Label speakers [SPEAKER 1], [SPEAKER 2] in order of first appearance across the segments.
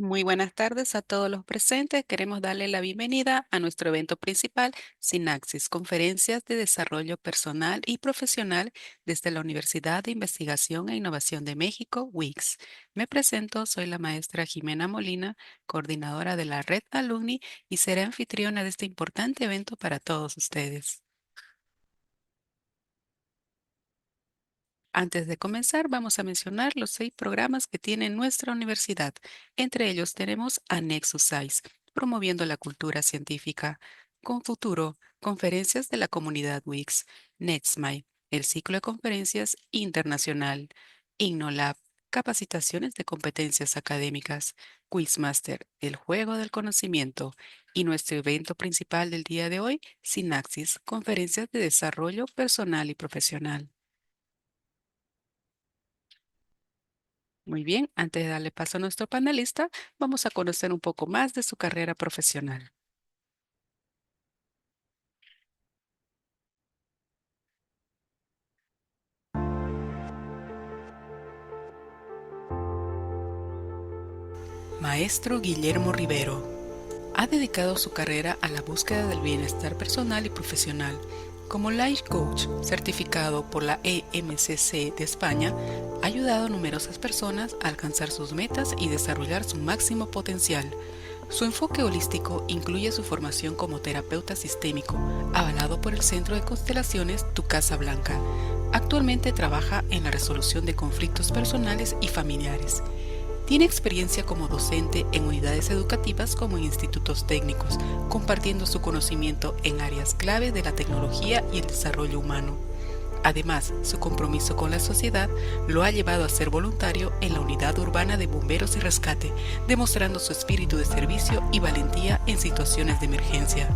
[SPEAKER 1] Muy buenas tardes a todos los presentes. Queremos darle la bienvenida a nuestro evento principal, Sinaxis, Conferencias de Desarrollo Personal y Profesional desde la Universidad de Investigación e Innovación de México, UIX. Me presento, soy la maestra Jimena Molina, coordinadora de la Red Alumni y seré anfitriona de este importante evento para todos ustedes. Antes de comenzar, vamos a mencionar los 6 programas que tiene nuestra universidad. Entre ellos tenemos a Nexus 6, promoviendo la cultura científica. Con Futuro, conferencias de la comunidad Wix. NextMy, el ciclo de conferencias internacional. InnoLab, capacitaciones de competencias académicas. Quizmaster, el juego del conocimiento. Y nuestro evento principal del día de hoy, Sinaxis, conferencias de desarrollo personal y profesional. Muy bien, antes de darle paso a nuestro panelista, vamos a conocer un poco más de su carrera profesional. Maestro Guillermo Rivero ha dedicado su carrera a la búsqueda del bienestar personal y profesional. Como Life Coach, certificado por la EMCC de España, ha ayudado a numerosas personas a alcanzar sus metas y desarrollar su máximo potencial. Su enfoque holístico incluye su formación como terapeuta sistémico, avalado por el Centro de Constelaciones Tu Casa Blanca. Actualmente trabaja en la resolución de conflictos personales y familiares. Tiene experiencia como docente en unidades educativas como en institutos técnicos, compartiendo su conocimiento en áreas clave de la tecnología y el desarrollo humano. Además, su compromiso con la sociedad lo ha llevado a ser voluntario en la Unidad Urbana de Bomberos y Rescate, demostrando su espíritu de servicio y valentía en situaciones de emergencia.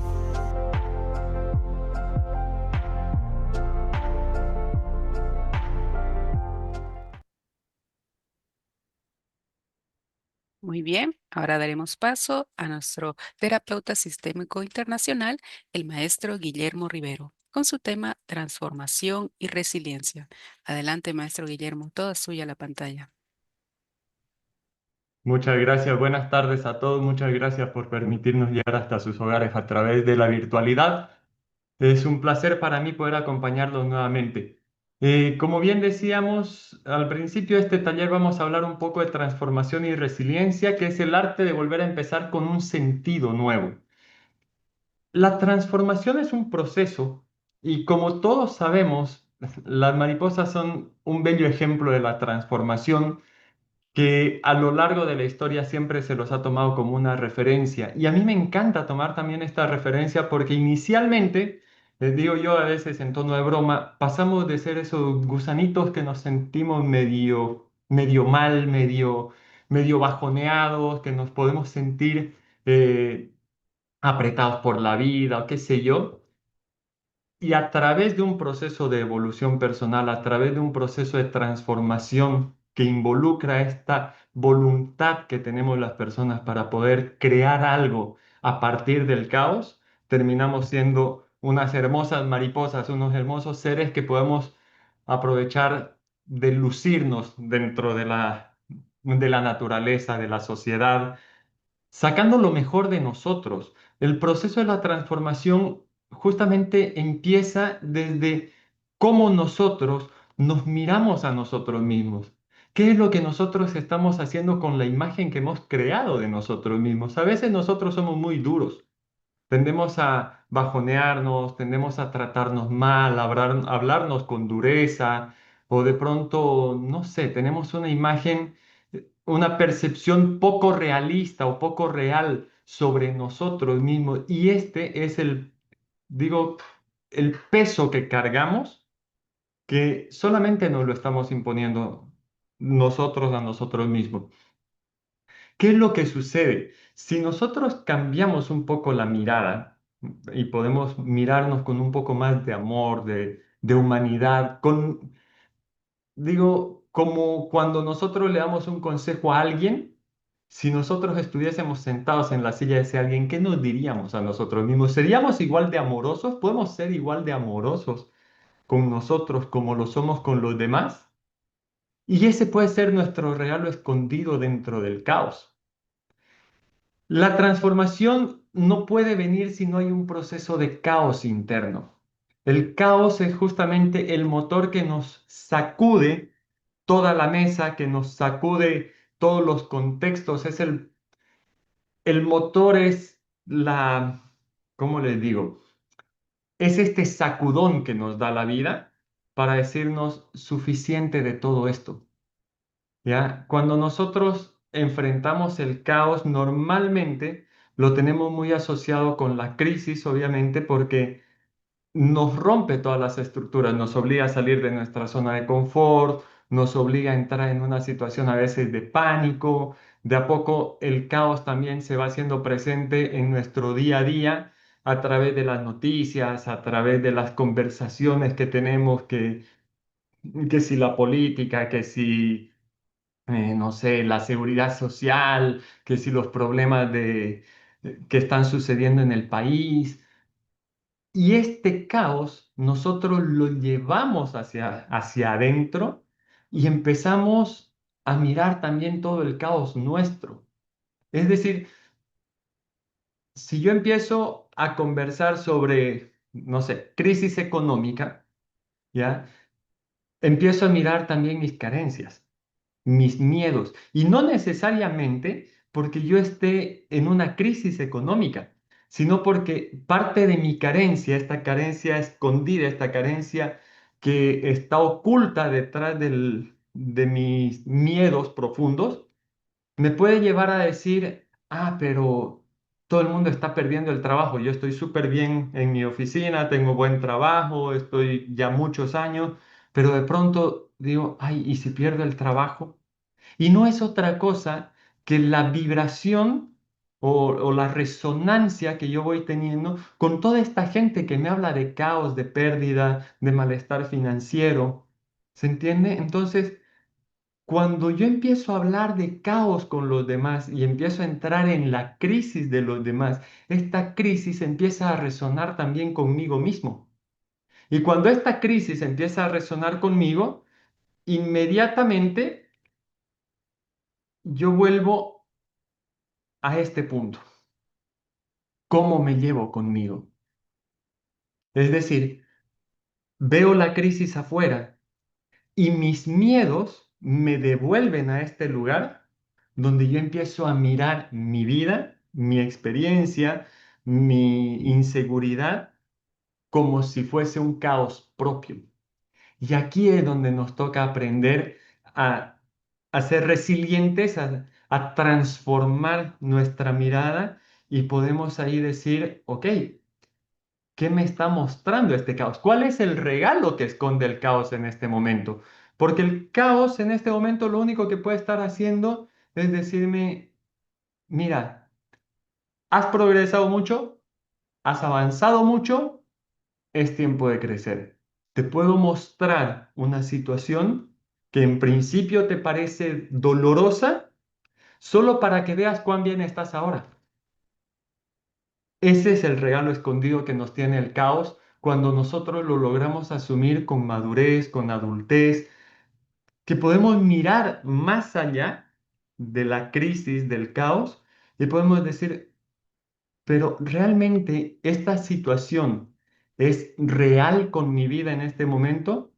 [SPEAKER 1] Muy bien, ahora daremos paso a nuestro terapeuta sistémico internacional, el maestro Guillermo Rivero, con su tema Transformación y Resiliencia. Adelante, maestro Guillermo, toda suya la pantalla.
[SPEAKER 2] Muchas gracias, buenas tardes a todos. Muchas gracias por permitirnos llegar hasta sus hogares a través de la virtualidad. Es un placer para mí poder acompañarlos nuevamente. Como bien decíamos al principio de este taller, vamos a hablar un poco de transformación y resiliencia, que es el arte de volver a empezar con un sentido nuevo. La transformación es un proceso y como todos sabemos, las mariposas son un bello ejemplo de la transformación que a lo largo de la historia siempre se los ha tomado como una referencia. Y a mí me encanta tomar también esta referencia porque inicialmente, les digo yo a veces en tono de broma, pasamos de ser esos gusanitos que nos sentimos medio mal, medio bajoneados, que nos podemos sentir apretados por la vida o qué sé yo, y a través de un proceso de evolución personal, a través de un proceso de transformación que involucra esta voluntad que tenemos las personas para poder crear algo a partir del caos, terminamos siendo unas hermosas mariposas, unos hermosos seres que podemos aprovechar de lucirnos dentro de la naturaleza, de la sociedad, sacando lo mejor de nosotros. El proceso de la transformación justamente empieza desde cómo nosotros nos miramos a nosotros mismos. ¿Qué es lo que nosotros estamos haciendo con la imagen que hemos creado de nosotros mismos? A veces nosotros somos muy duros. Tendemos a bajonearnos, tendemos a tratarnos mal, hablarnos con dureza, o de pronto, no sé, tenemos una imagen, una percepción poco realista o poco real sobre nosotros mismos. Y este es digo, el peso que cargamos, que solamente nos lo estamos imponiendo nosotros a nosotros mismos. ¿Qué es lo que sucede? Si nosotros cambiamos un poco la mirada y podemos mirarnos con un poco más de amor, de humanidad, digo, como cuando nosotros le damos un consejo a alguien, si nosotros estuviésemos sentados en la silla de ese alguien, ¿qué nos diríamos a nosotros mismos? ¿Seríamos igual de amorosos? ¿Podemos ser igual de amorosos con nosotros como lo somos con los demás? Y ese puede ser nuestro regalo escondido dentro del caos. La transformación no puede venir si no hay un proceso de caos interno. El caos es justamente el motor que nos sacude toda la mesa, que nos sacude todos los contextos. El motor es ¿cómo les digo? Es este sacudón que nos da la vida para decirnos suficiente de todo esto. ¿Ya? Cuando nosotros enfrentamos el caos, normalmente lo tenemos muy asociado con la crisis, obviamente, porque nos rompe todas las estructuras, nos obliga a salir de nuestra zona de confort, nos obliga a entrar en una situación a veces de pánico. De a poco el caos también se va haciendo presente en nuestro día a día a través de las noticias, a través de las conversaciones que tenemos, que si la política, que si no sé, la seguridad social, que si los problemas que están sucediendo en el país. Y este caos nosotros lo llevamos hacia adentro y empezamos a mirar también todo el caos nuestro. Es decir, si yo empiezo a conversar sobre, no sé, crisis económica, ¿ya? Empiezo a mirar también mis carencias, mis miedos, y no necesariamente porque yo esté en una crisis económica, sino porque parte de mi carencia, esta carencia escondida, esta carencia que está oculta detrás de mis miedos profundos, me puede llevar a decir, ah, pero todo el mundo está perdiendo el trabajo, yo estoy súper bien en mi oficina, tengo buen trabajo, estoy ya muchos años, pero de pronto digo, ay, ¿y si pierdo el trabajo? Y no es otra cosa que la vibración o la resonancia que yo voy teniendo con toda esta gente que me habla de caos, de pérdida, de malestar financiero. ¿Se entiende? Entonces, cuando yo empiezo a hablar de caos con los demás y empiezo a entrar en la crisis de los demás, esta crisis empieza a resonar también conmigo mismo. Y cuando esta crisis empieza a resonar conmigo, inmediatamente yo vuelvo a este punto. ¿Cómo me llevo conmigo? Es decir, veo la crisis afuera y mis miedos me devuelven a este lugar donde yo empiezo a mirar mi vida, mi experiencia, mi inseguridad como si fuese un caos propio. Y aquí es donde nos toca aprender a ser resilientes, a transformar nuestra mirada y podemos ahí decir, ok, ¿qué me está mostrando este caos? ¿Cuál es el regalo que esconde el caos en este momento? Porque el caos en este momento lo único que puede estar haciendo es decirme, mira, has progresado mucho, has avanzado mucho, es tiempo de crecer. Te puedo mostrar una situación que en principio te parece dolorosa, solo para que veas cuán bien estás ahora. Ese es el regalo escondido que nos tiene el caos cuando nosotros lo logramos asumir con madurez, con adultez, que podemos mirar más allá de la crisis, del caos, y podemos decir, pero realmente esta situación es real con mi vida en este momento.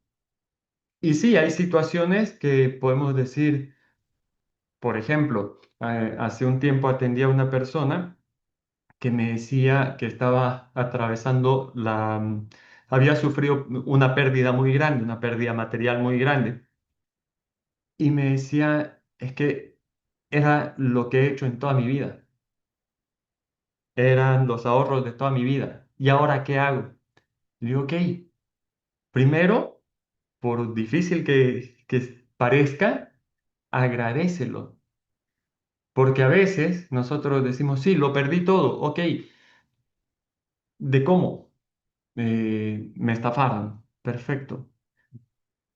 [SPEAKER 2] Y sí, hay situaciones que podemos decir, por ejemplo, hace un tiempo atendí a una persona que me decía que estaba atravesando había sufrido una pérdida muy grande, una pérdida material muy grande. Y me decía, es que era lo que he hecho en toda mi vida, eran los ahorros de toda mi vida. ¿Y ahora qué hago? Le digo, ok, primero, por difícil que parezca, agradécelo. Porque a veces nosotros decimos, sí, lo perdí todo, ok, ¿de cómo? Me estafaron, perfecto.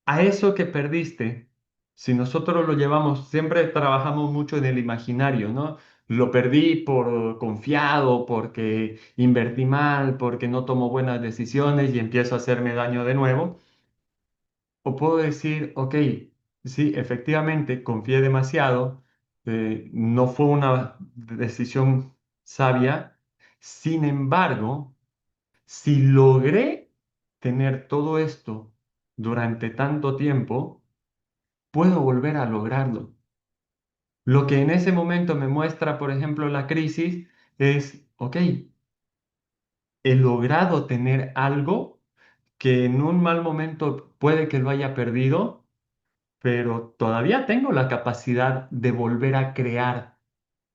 [SPEAKER 2] A eso que perdiste, si nosotros lo llevamos, siempre trabajamos mucho en el imaginario, ¿no? Lo perdí por confiado, porque invertí mal, porque no tomo buenas decisiones y empiezo a hacerme daño de nuevo. O puedo decir, ok, sí, efectivamente, confié demasiado, no fue una decisión sabia. Sin embargo, si logré tener todo esto durante tanto tiempo, puedo volver a lograrlo. Lo que en ese momento me muestra, por ejemplo, la crisis es, ok, he logrado tener algo que en un mal momento puede que lo haya perdido, pero todavía tengo la capacidad de volver a crear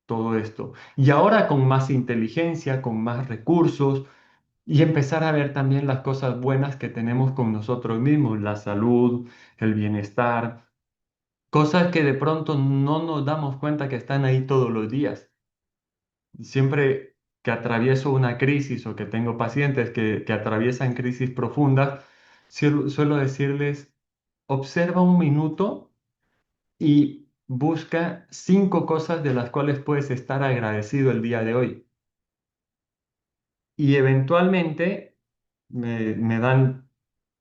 [SPEAKER 2] todo esto. Y ahora con más inteligencia, con más recursos y empezar a ver también las cosas buenas que tenemos con nosotros mismos, la salud, el bienestar, cosas que de pronto no nos damos cuenta que están ahí todos los días. Siempre que atravieso una crisis o que tengo pacientes que atraviesan crisis profundas, suelo decirles, observa un minuto y busca 5 cosas de las cuales puedes estar agradecido el día de hoy. Y eventualmente me dan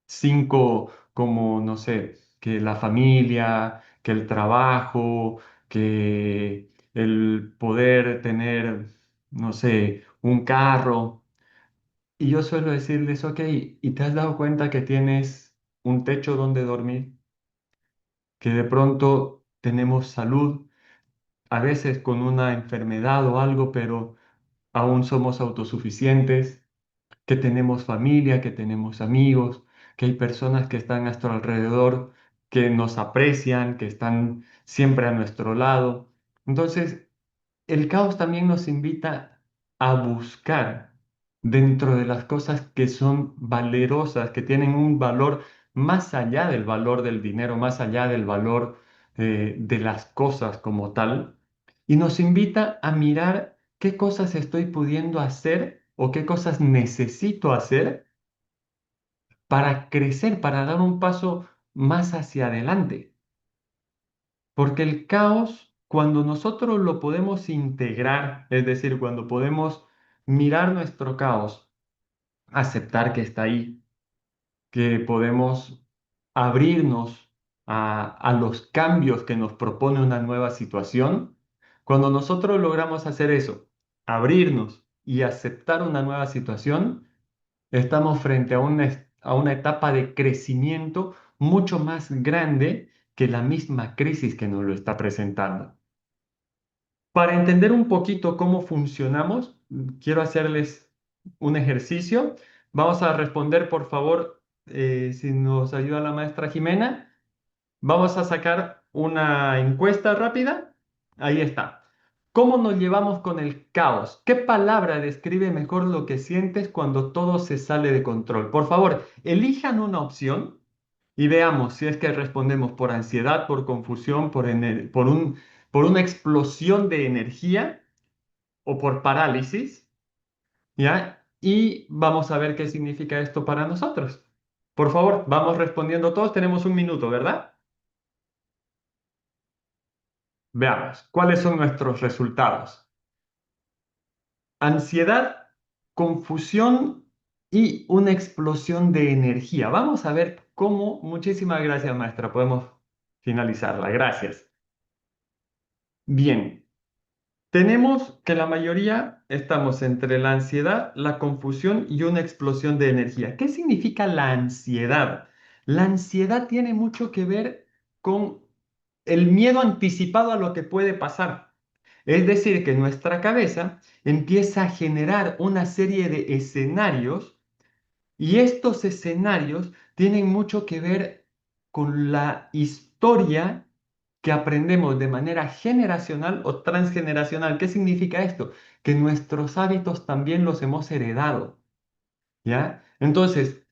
[SPEAKER 2] 5 como, no sé, que la familia, que el trabajo, que el poder tener, no sé, un carro. Y yo suelo decirles, ok, ¿y te has dado cuenta que tienes un techo donde dormir? Que de pronto tenemos salud, a veces con una enfermedad o algo, pero aún somos autosuficientes, que tenemos familia, que tenemos amigos, que hay personas que están a nuestro alrededor, que nos aprecian, que están siempre a nuestro lado. Entonces, el caos también nos invita a buscar dentro de las cosas que son valerosas, que tienen un valor más allá del valor del dinero, más allá del valor de las cosas como tal, y nos invita a mirar qué cosas estoy pudiendo hacer o qué cosas necesito hacer para crecer, para dar un paso más hacia adelante. Porque el caos, cuando nosotros lo podemos integrar, es decir, cuando podemos mirar nuestro caos, aceptar que está ahí, que podemos abrirnos a los cambios que nos propone una nueva situación, cuando nosotros logramos hacer eso, abrirnos y aceptar una nueva situación, estamos frente a una etapa de crecimiento mucho más grande que la misma crisis que nos lo está presentando. Para entender un poquito cómo funcionamos, quiero hacerles un ejercicio. Vamos a responder, por favor, si nos ayuda la maestra Jimena. Vamos a sacar una encuesta rápida. Ahí está. ¿Cómo nos llevamos con el caos? ¿Qué palabra describe mejor lo que sientes cuando todo se sale de control? Por favor, elijan una opción y veamos si es que respondemos por ansiedad, por confusión, por una explosión de energía o por parálisis, ¿ya? Y vamos a ver qué significa esto para nosotros. Por favor, vamos respondiendo todos. Tenemos un minuto, ¿verdad? Veamos, ¿cuáles son nuestros resultados? Ansiedad, confusión y una explosión de energía. Vamos a ver cómo, muchísimas gracias, maestra, podemos finalizarla. Gracias. Bien, tenemos que la mayoría estamos entre la ansiedad, la confusión y una explosión de energía. ¿Qué significa la ansiedad? La ansiedad tiene mucho que ver con el miedo anticipado a lo que puede pasar. Es decir, que nuestra cabeza empieza a generar una serie de escenarios y estos escenarios tienen mucho que ver con la historia que aprendemos de manera generacional o transgeneracional. ¿Qué significa esto? Que nuestros hábitos también los hemos heredado, ¿ya? Entonces,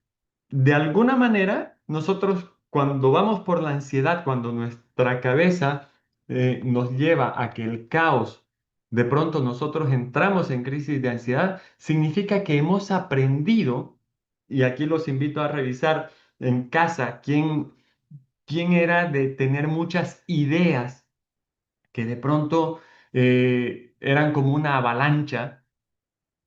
[SPEAKER 2] de alguna manera, nosotros cuando vamos por la ansiedad, cuando nuestra cabeza nos lleva a que el caos, de pronto nosotros entramos en crisis de ansiedad, significa que hemos aprendido, y aquí los invito a revisar en casa quién era de tener muchas ideas que de pronto eran como una avalancha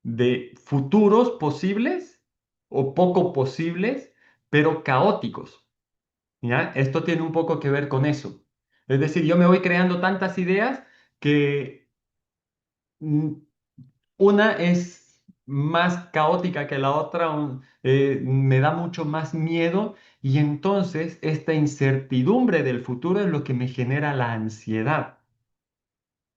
[SPEAKER 2] de futuros posibles o poco posibles, pero caóticos, ¿ya? Esto tiene un poco que ver con eso. Es decir, yo me voy creando tantas ideas que mm, una es más caótica que la otra, me da mucho más miedo y entonces esta incertidumbre del futuro es lo que me genera la ansiedad.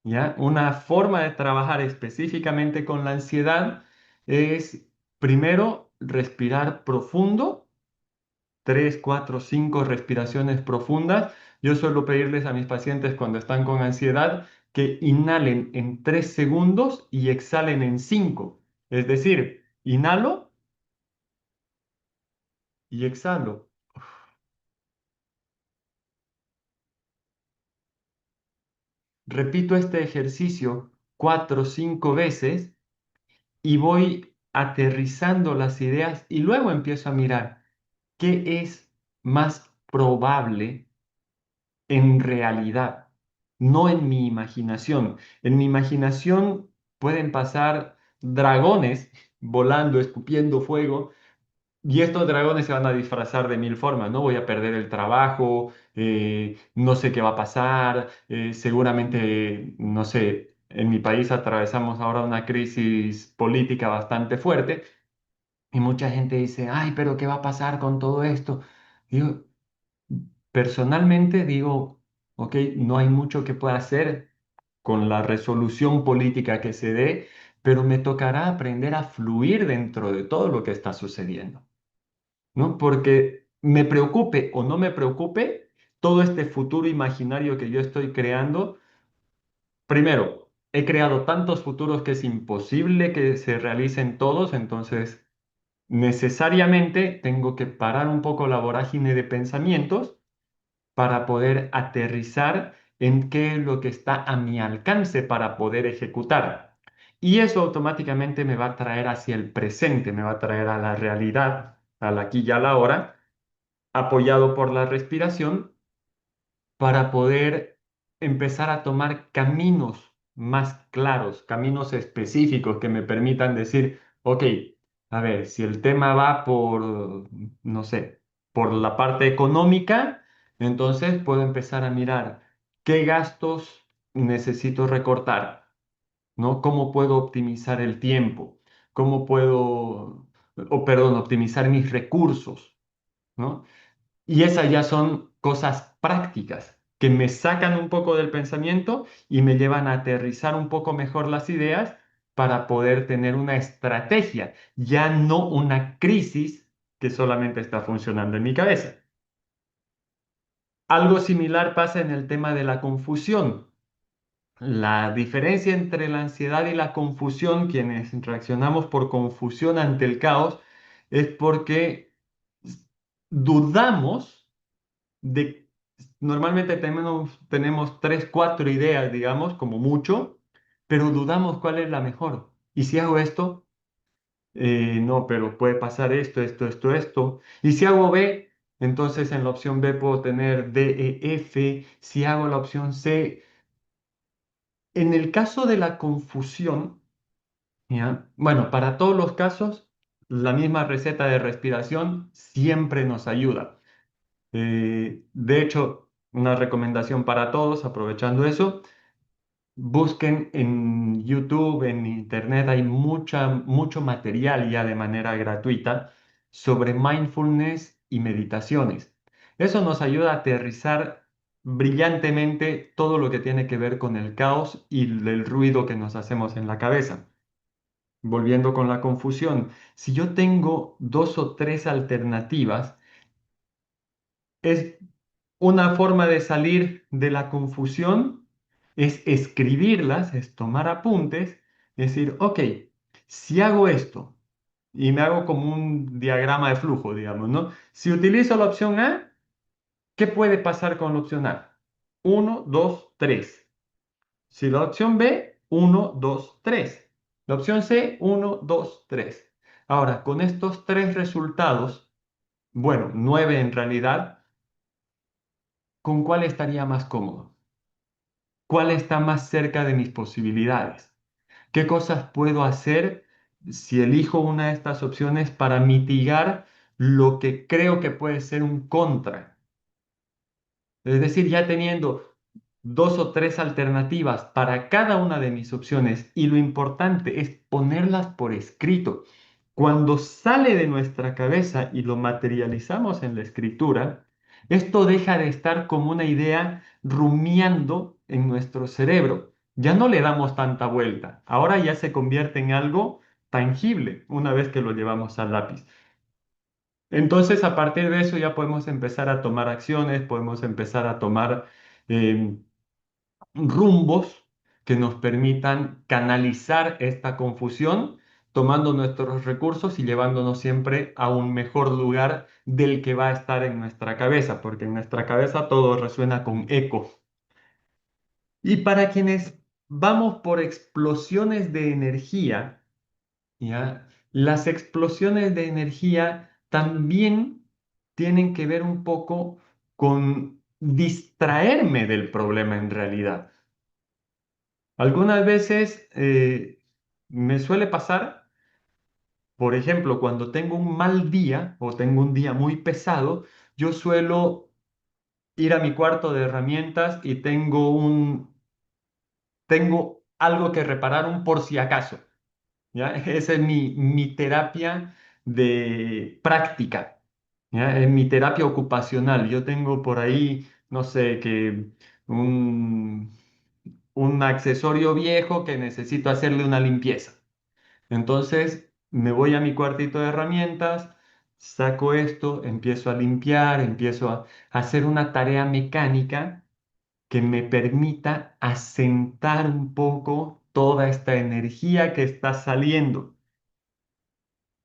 [SPEAKER 2] ¿Ya? Una forma de trabajar específicamente con la ansiedad es primero respirar profundo, 3, 4, 5 respiraciones profundas. Yo suelo pedirles a mis pacientes cuando están con ansiedad que inhalen en 3 segundos y exhalen en 5. Es decir, inhalo y exhalo. Repito este ejercicio 4 o 5 veces y voy aterrizando las ideas y luego empiezo a mirar qué es más probable en realidad, no en mi imaginación. En mi imaginación pueden pasar dragones volando, escupiendo fuego, y estos dragones se van a disfrazar de mil formas, ¿no? Voy a perder el trabajo, no sé qué va a pasar, seguramente, no sé, en mi país atravesamos ahora una crisis política bastante fuerte y mucha gente dice, ay, pero ¿qué va a pasar con todo esto? Digo, personalmente digo, ok, no hay mucho que pueda hacer con la resolución política que se dé, pero me tocará aprender a fluir dentro de todo lo que está sucediendo, ¿no? Porque me preocupe o no me preocupe, todo este futuro imaginario que yo estoy creando, primero, he creado tantos futuros que es imposible que se realicen todos, entonces necesariamente tengo que parar un poco la vorágine de pensamientos para poder aterrizar en qué es lo que está a mi alcance para poder ejecutar. Y eso automáticamente me va a traer hacia el presente, me va a traer a la realidad, al aquí y a la hora, apoyado por la respiración, para poder empezar a tomar caminos más claros, caminos específicos que me permitan decir, ok, a ver, si el tema va por, no sé, por la parte económica, entonces puedo empezar a mirar qué gastos necesito recortar, ¿no? ¿Cómo puedo optimizar el tiempo? ¿Cómo puedo, o perdón, optimizar mis recursos? ¿No? Y esas ya son cosas prácticas que me sacan un poco del pensamiento y me llevan a aterrizar un poco mejor las ideas para poder tener una estrategia, ya no una crisis que solamente está funcionando en mi cabeza. Algo similar pasa en el tema de la confusión. La diferencia entre la ansiedad y la confusión, quienes reaccionamos por confusión ante el caos, es porque dudamos de, normalmente tenemos 3, 4 ideas, digamos, como mucho, pero dudamos cuál es la mejor. Y si hago esto, no, pero puede pasar esto, esto, esto, esto. Y si hago B, entonces en la opción B puedo tener D, E, F. Si hago la opción C, en el caso de la confusión, ¿ya? Bueno, para todos los casos, la misma receta de respiración siempre nos ayuda. De hecho, una recomendación para todos, aprovechando eso, busquen en YouTube, en Internet, hay mucho material ya de manera gratuita sobre mindfulness y meditaciones. Eso nos ayuda a aterrizar brillantemente todo lo que tiene que ver con el caos y el ruido que nos hacemos en la cabeza. Volviendo con la confusión, si yo tengo 2 o 3 alternativas, es una forma de salir de la confusión, es escribirlas, es tomar apuntes, decir, ok, si hago esto y me hago como un diagrama de flujo, digamos, ¿no? Si utilizo la opción A, ¿qué puede pasar con la opción A? Uno, 2, 3. Si la opción B, uno, 2, 3. La opción C, uno, 2, 3. Ahora, con estos 3 resultados, bueno, 9 en realidad, ¿con cuál estaría más cómodo? ¿Cuál está más cerca de mis posibilidades? ¿Qué cosas puedo hacer si elijo una de estas opciones para mitigar lo que creo que puede ser un contra? Es decir, ya teniendo dos o tres alternativas para cada una de mis opciones y lo importante es ponerlas por escrito. Cuando sale de nuestra cabeza y lo materializamos en la escritura, esto deja de estar como una idea rumiando en nuestro cerebro. Ya no le damos tanta vuelta. Ahora ya se convierte en algo tangible una vez que lo llevamos al lápiz. Entonces, a partir de eso ya podemos empezar a tomar acciones, podemos empezar a tomar em, rumbos que nos permitan canalizar esta confusión, tomando nuestros recursos y llevándonos siempre a un mejor lugar del que va a estar en nuestra cabeza, porque en nuestra cabeza todo resuena con eco. Y para quienes vamos por explosiones de energía, ¿ya? Las explosiones de energía también tienen que ver un poco con distraerme del problema en realidad. Algunas veces me suele pasar, por ejemplo, cuando tengo un mal día o tengo un día muy pesado, yo suelo ir a mi cuarto de herramientas y tengo algo que reparar un por si acaso, ¿ya? Esa es mi terapia de práctica, ¿ya? Es mi terapia ocupacional. Yo tengo por ahí, no sé, que un, un accesorio viejo que necesito hacerle una limpieza. Entonces me voy a mi cuartito de herramientas, saco esto, empiezo a limpiar, empiezo a hacer una tarea mecánica que me permita asentar un poco toda esta energía que está saliendo.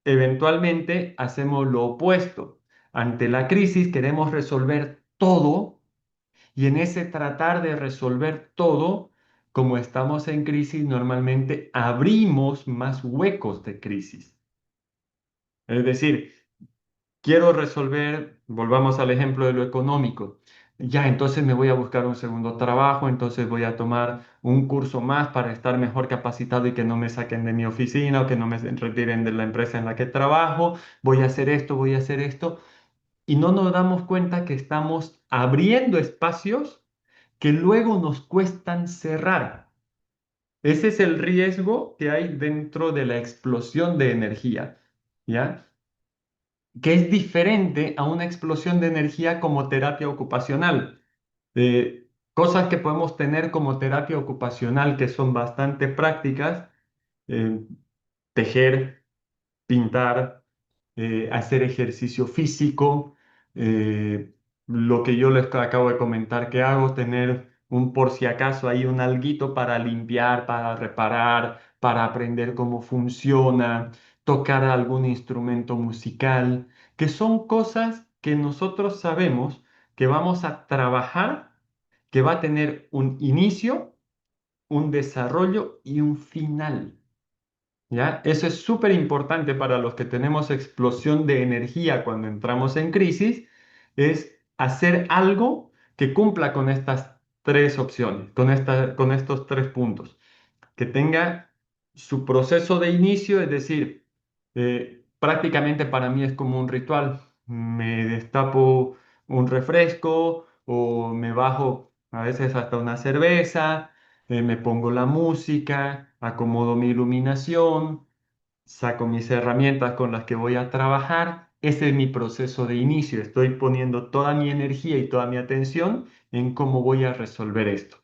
[SPEAKER 2] Eventualmente hacemos lo opuesto. Ante la crisis queremos resolver todo y en ese tratar de resolver todo, como estamos en crisis, normalmente abrimos más huecos de crisis. Es decir, quiero resolver, volvamos al ejemplo de lo económico. Ya, entonces me voy a buscar un segundo trabajo, entonces voy a tomar un curso más para estar mejor capacitado y que no me saquen de mi oficina o que no me retiren de la empresa en la que trabajo. Voy a hacer esto, voy a hacer esto. Y no nos damos cuenta que estamos abriendo espacios que luego nos cuestan cerrar. Ese es el riesgo que hay dentro de la explosión de energía, ¿ya? Que es diferente a una explosión de energía como terapia ocupacional. Cosas que podemos tener como terapia ocupacional que son bastante prácticas, eh, tejer, pintar, hacer ejercicio físico, eh, lo que yo les acabo de comentar que hago, tener un por si acaso ahí un alguito para limpiar, para reparar, para aprender cómo funciona, tocar algún instrumento musical, que son cosas que nosotros sabemos que vamos a trabajar, que va a tener un inicio, un desarrollo y un final. ¿Ya? Eso es súper importante para los que tenemos explosión de energía cuando entramos en crisis, es hacer algo que cumpla con estas tres opciones, con estos tres puntos que tenga su proceso de inicio, es decir, prácticamente para mí es como un ritual. Me destapo un refresco o me bajo a veces hasta una cerveza, me pongo la música, acomodo mi iluminación, saco mis herramientas con las que voy a trabajar. Ese es mi proceso de inicio. Estoy poniendo toda mi energía y toda mi atención en cómo voy a resolver esto,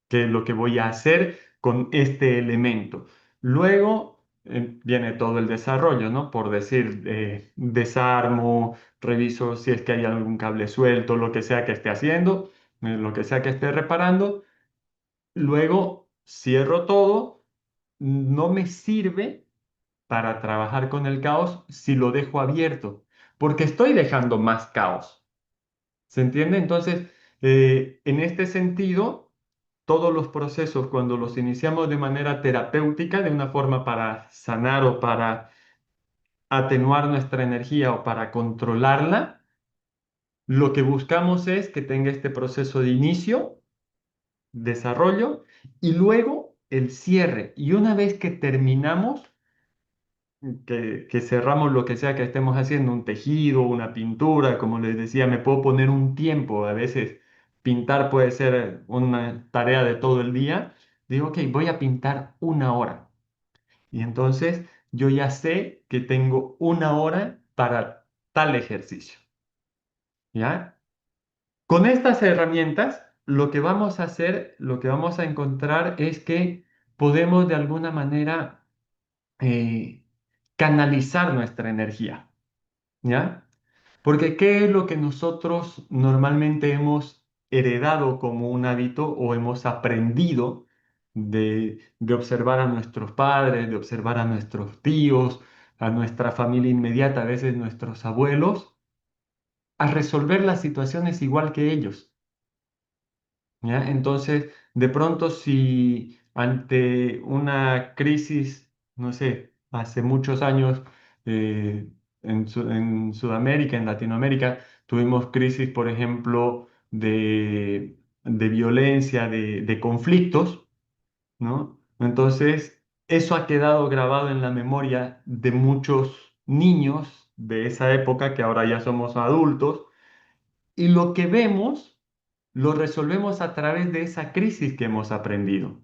[SPEAKER 2] qué es lo que voy a hacer con este elemento. Luego viene todo el desarrollo, ¿no? Por decir, desarmo, reviso si es que hay algún cable suelto, lo que sea que esté haciendo, lo que sea que esté reparando. Luego cierro todo. No me sirve para trabajar con el caos si lo dejo abierto, porque estoy dejando más caos. ¿Se entiende? Entonces, en este sentido, todos los procesos, cuando los iniciamos de manera terapéutica, de una forma para sanar o para atenuar nuestra energía o para controlarla, lo que buscamos es que tenga este proceso de inicio, desarrollo y luego el cierre. Y una vez que terminamos, que cerramos lo que sea que estemos haciendo, un tejido, una pintura, como les decía, me puedo poner un tiempo a veces. pintar puede ser una tarea de todo el día, digo, ok, voy a pintar una hora. Y entonces yo ya sé que tengo una hora para tal ejercicio, ¿ya? Con estas herramientas, lo que vamos a hacer, lo que vamos a encontrar es que podemos de alguna manera eh, canalizar nuestra energía, ¿ya? Porque ¿qué es lo que nosotros normalmente hemos heredado como un hábito o hemos aprendido de observar a nuestros padres, de observar a nuestros tíos, a nuestra familia inmediata, a veces nuestros abuelos, a resolver las situaciones igual que ellos? ¿Ya? Entonces, de pronto, si ante una crisis, no sé, hace muchos años eh, en Sudamérica, en Latinoamérica, tuvimos crisis, por ejemplo, de violencia, de conflictos, ¿no? Entonces, eso ha quedado grabado en la memoria de muchos niños de esa época que ahora ya somos adultos y lo que vemos lo resolvemos a través de esa crisis que hemos aprendido.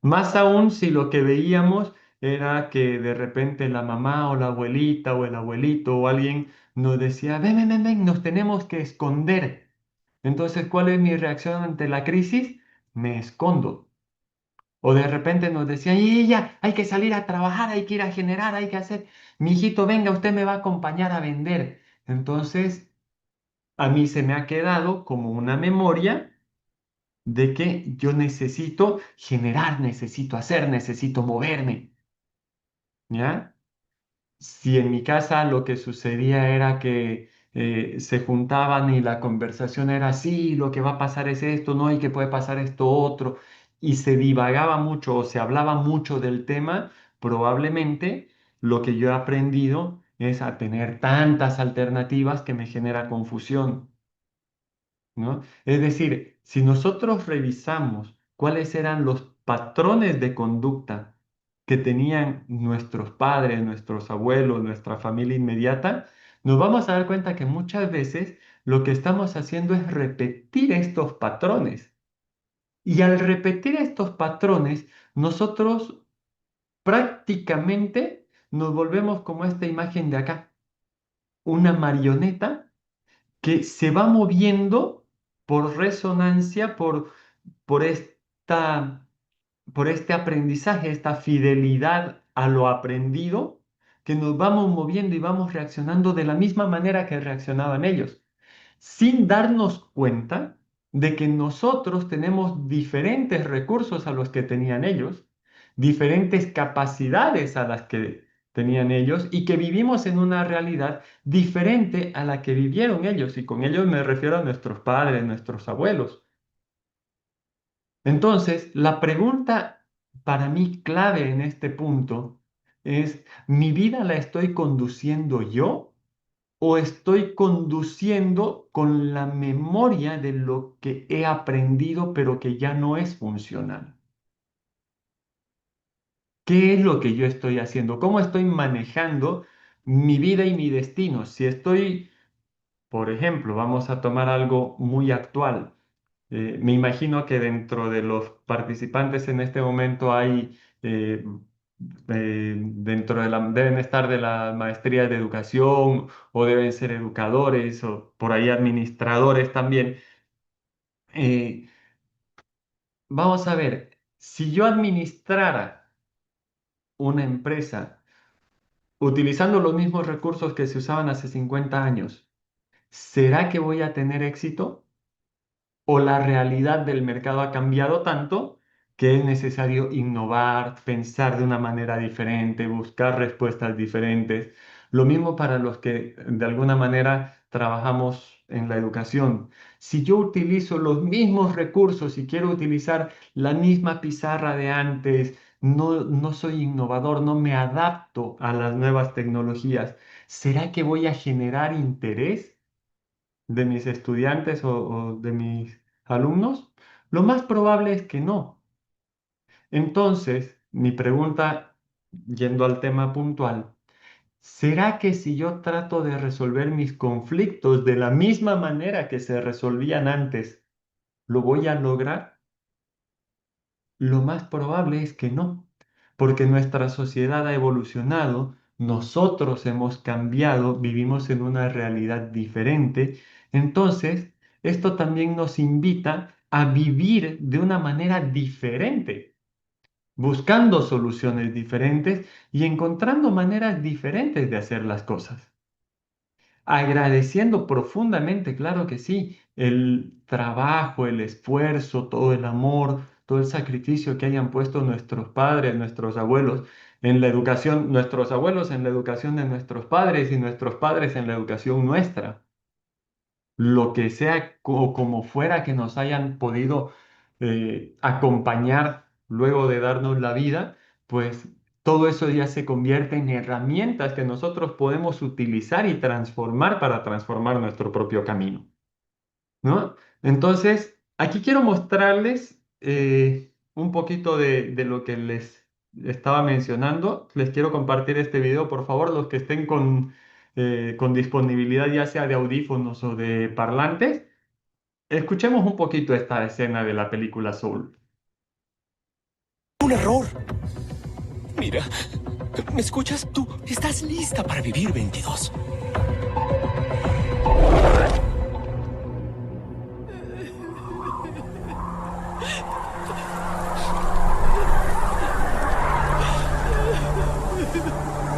[SPEAKER 2] Más aún si lo que veíamos era que de repente la mamá o la abuelita o el abuelito o alguien nos decía, ven, ven, ven, ven, nos tenemos que esconder. Entonces, ¿cuál es mi reacción ante la crisis? Me escondo. O de repente nos decían, y ya, hay que salir a trabajar, hay que ir a generar, hay que hacer, mi hijito, venga, usted me va a acompañar a vender. Entonces, a mí se me ha quedado como una memoria de que yo necesito generar, necesito hacer, necesito moverme, ¿ya? Si en mi casa lo que sucedía era que se juntaban y la conversación era así, lo que va a pasar es esto, no, y que puede pasar esto otro, y se divagaba mucho o se hablaba mucho del tema, probablemente lo que yo he aprendido es a tener tantas alternativas que me genera confusión. ¿No? Es decir, si nosotros revisamos cuáles eran los patrones de conducta que tenían nuestros padres, nuestros abuelos, nuestra familia inmediata, nos vamos a dar cuenta que muchas veces lo que estamos haciendo es repetir estos patrones. Y al repetir estos patrones, nosotros prácticamente nos volvemos como esta imagen de acá, una marioneta que se va moviendo por resonancia, por por este aprendizaje, esta fidelidad a lo aprendido, que nos vamos moviendo y vamos reaccionando de la misma manera que reaccionaban ellos, sin darnos cuenta de que nosotros tenemos diferentes recursos a los que tenían ellos, diferentes capacidades a las que tenían ellos y que vivimos en una realidad diferente a la que vivieron ellos. Y con ellos me refiero a nuestros padres, nuestros abuelos. Entonces, la pregunta para mí clave en este punto es, ¿mi vida la estoy conduciendo yo o estoy conduciendo con la memoria de lo que he aprendido pero que ya no es funcional? ¿Qué es lo que yo estoy haciendo? ¿Cómo estoy manejando mi vida y mi destino? Si estoy, por ejemplo, vamos a tomar algo muy actual. Me imagino que dentro de los participantes en este momento hay, dentro de deben estar de la maestría de educación o deben ser educadores o por ahí administradores también. Eh, Vamos a ver, si yo administrara una empresa utilizando los mismos recursos que se usaban hace 50 años, ¿será que voy a tener éxito? ¿O la realidad del mercado ha cambiado tanto que es necesario innovar, pensar de una manera diferente, buscar respuestas diferentes? Lo mismo para los que de alguna manera trabajamos en la educación. Si yo utilizo los mismos recursos y quiero utilizar la misma pizarra de antes, no soy innovador, no me adapto a las nuevas tecnologías, ¿será que voy a generar interés de mis estudiantes o de mis alumnos? Lo más probable es que no. Entonces, mi pregunta, yendo al tema puntual, ¿será que si yo trato de resolver mis conflictos de la misma manera que se resolvían antes, ¿Lo voy a lograr? Lo más probable es que no, porque nuestra sociedad ha evolucionado, nosotros hemos cambiado, vivimos en una realidad diferente. Entonces, esto también nos invita a vivir de una manera diferente, buscando soluciones diferentes y encontrando maneras diferentes de hacer las cosas. Agradeciendo profundamente, claro que sí, el trabajo, el esfuerzo, todo el amor, todo el sacrificio que hayan puesto nuestros padres, nuestros abuelos en la educación, nuestros abuelos en la educación de nuestros padres y nuestros padres en la educación nuestra, lo que sea o como fuera que nos hayan podido acompañar luego de darnos la vida, pues todo eso ya se convierte en herramientas que nosotros podemos utilizar y transformar para transformar nuestro propio camino, ¿no? Entonces, aquí quiero mostrarles un poquito de lo que les estaba mencionando. Les quiero compartir este video, por favor, los que estén con disponibilidad ya sea de audífonos o de parlantes. Escuchemos un poquito esta escena de la película Soul.
[SPEAKER 3] Un error. Mira, ¿me escuchas? Tú estás lista para vivir 22.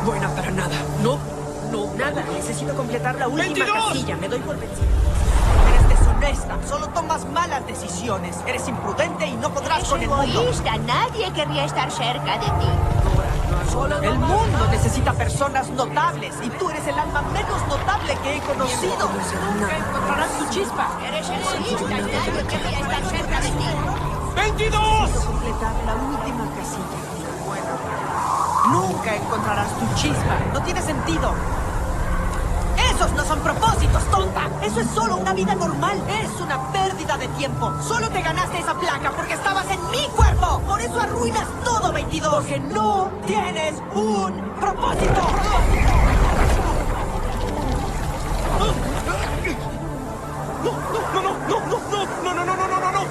[SPEAKER 3] Buena para nada. No, no.
[SPEAKER 4] Nada, necesito completar la última
[SPEAKER 3] 22.
[SPEAKER 4] casilla. Me doy por vencido. Eres deshonesta, solo tomas malas decisiones. Eres imprudente y no podrás
[SPEAKER 5] Es
[SPEAKER 4] con el mundo.
[SPEAKER 5] egoísta, nadie querría estar cerca de ti.
[SPEAKER 4] El mundo necesita personas notables y tú eres el alma menos notable que he conocido. Nunca encontrarás tu chispa.
[SPEAKER 5] Eres egoísta, nadie querría estar cerca de ti.
[SPEAKER 3] 22.
[SPEAKER 4] Completar la última casilla. Nunca encontrarás tu chispa. No tiene sentido. Esos no son propósitos, tonta. Eso es solo una vida normal. Es una pérdida de tiempo. Solo te ganaste esa placa porque estabas en mi cuerpo. Por eso arruinas todo, 22. Porque no tienes un propósito.
[SPEAKER 3] No, no, no, no, no, no, no, no, no, no, no, no.